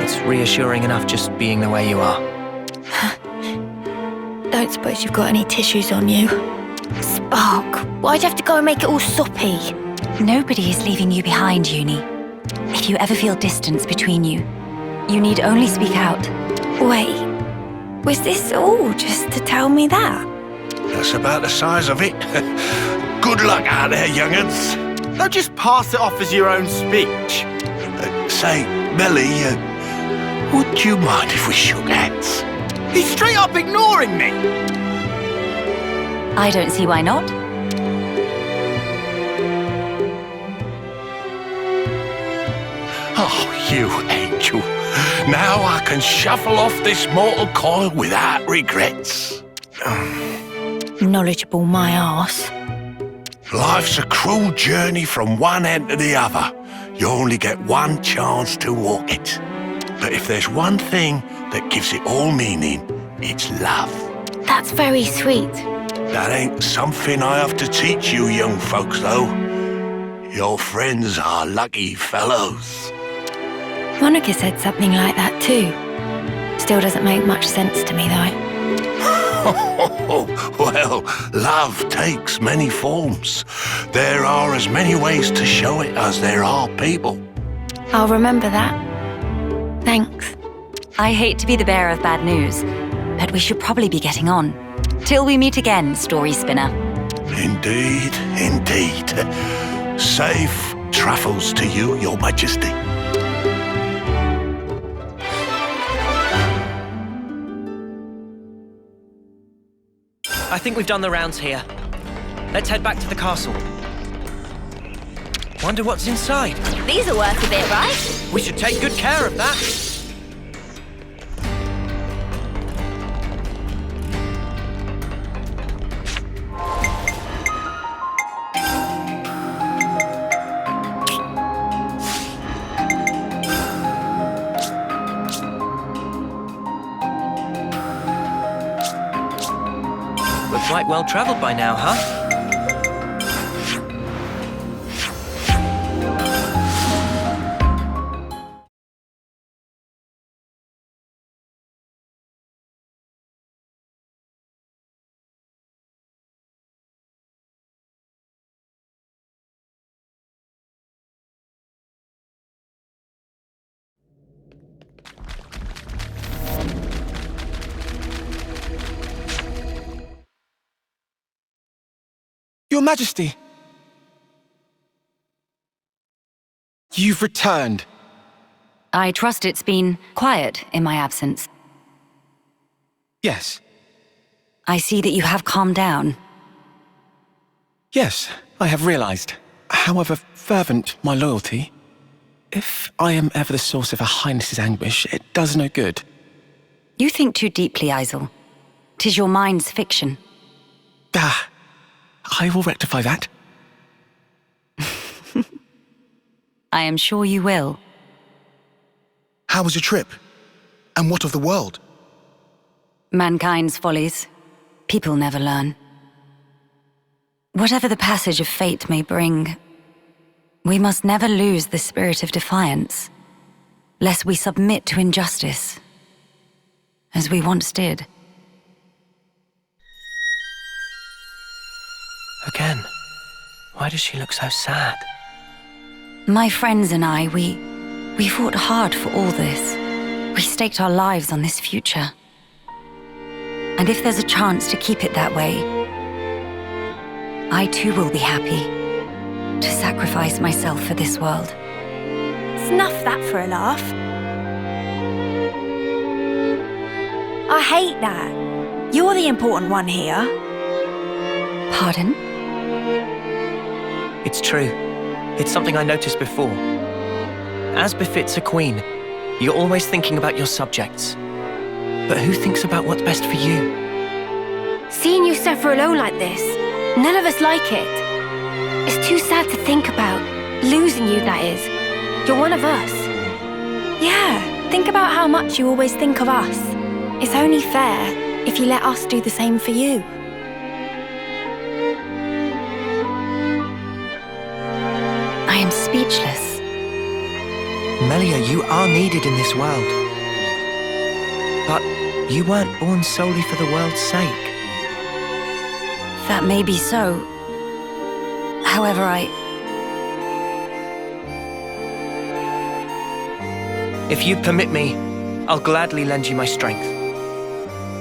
It's reassuring enough just being the way you are. Don't suppose you've got any tissues on you? Spark, why'd you have to go and make it all soppy? Nobody is leaving you behind, Uni. If you ever feel distance between you, you need only speak out. Wait, was this all just to tell me that? That's about the size of it. Good luck out there, young'uns. Don't just pass it off as your own speech. Say, Melly, would you mind if we shook hands? He's straight up ignoring me! I don't see why not. Oh, you angel. Now I can shuffle off this mortal coil without regrets. Knowledgeable my arse. Life's a cruel journey from one end to the other. You only get one chance to walk it. But if there's one thing that gives it all meaning, it's love. That's very sweet. That ain't something I have to teach you young folks, though. Your friends are lucky fellows. Monica said something like that too. Still doesn't make much sense to me, though. Well, love takes many forms. There are as many ways to show it as there are people. I'll remember that. Thanks. I hate to be the bearer of bad news, but we should probably be getting on. Till we meet again, story spinner. Indeed, indeed. Safe travels to you, Your Majesty. I think we've done the rounds here. Let's head back to the castle. Wonder what's inside. These are worth a bit, right? We should take good care of that. We're quite well traveled by now, huh? Your Majesty! You've returned. I trust it's been quiet in my absence. Yes. I see that you have calmed down. Yes, I have realized. However fervent my loyalty, if I am ever the source of Her Highness's anguish, it does no good. You think too deeply, Isel. 'Tis your mind's fiction. Ah, I will rectify that. I am sure you will. How was your trip? And what of the world? Mankind's follies. People never learn. Whatever the passage of fate may bring, we must never lose the spirit of defiance, lest we submit to injustice, as we once did. Again. Why does she look so sad? My friends and I, we fought hard for all this. We staked our lives on this future. And if there's a chance to keep it that way, I too will be happy to sacrifice myself for this world. Snuff that for a laugh. I hate that. You're the important one here. Pardon? It's true. It's something I noticed before. As befits a queen, you're always thinking about your subjects. But who thinks about what's best for you? Seeing you suffer alone like this, none of us like it. It's too sad to think about. Losing you, that is. You're one of us. Yeah, think about how much you always think of us. It's only fair if you let us do the same for you. I am speechless. Melia, you are needed in this world. But you weren't born solely for the world's sake. That may be so. However, If you permit me, I'll gladly lend you my strength.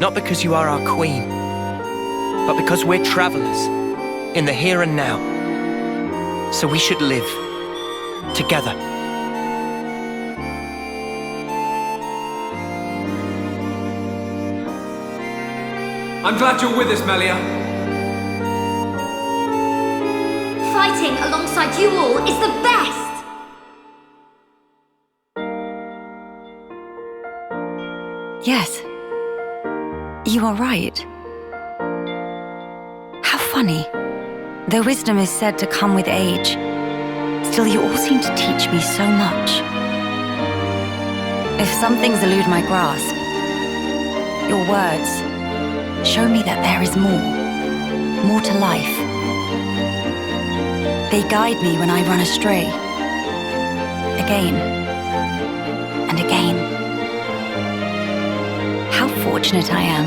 Not because you are our queen, but because we're travelers in the here and now. So we should live together. I'm glad you're with us, Melia. Fighting alongside you all is the best! yes. You are right. How funny. Though wisdom is said to come with age, still you all seem to teach me so much. If some things elude my grasp, your words show me that there is more to life. They guide me when I run astray, again and again. How fortunate I am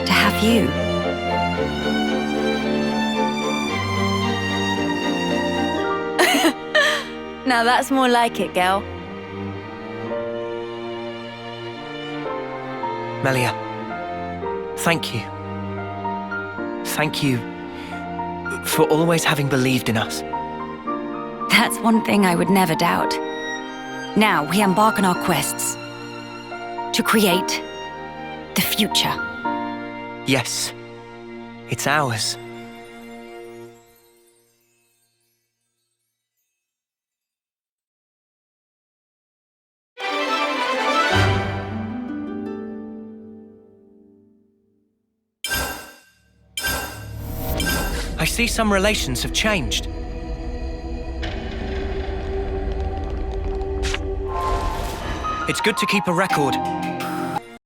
to have you. Now that's more like it, girl. Melia, thank you. Thank you for always having believed in us. That's one thing I would never doubt. Now we embark on our quests to create the future. Yes, it's ours. I see some relations have changed. It's good to keep a record.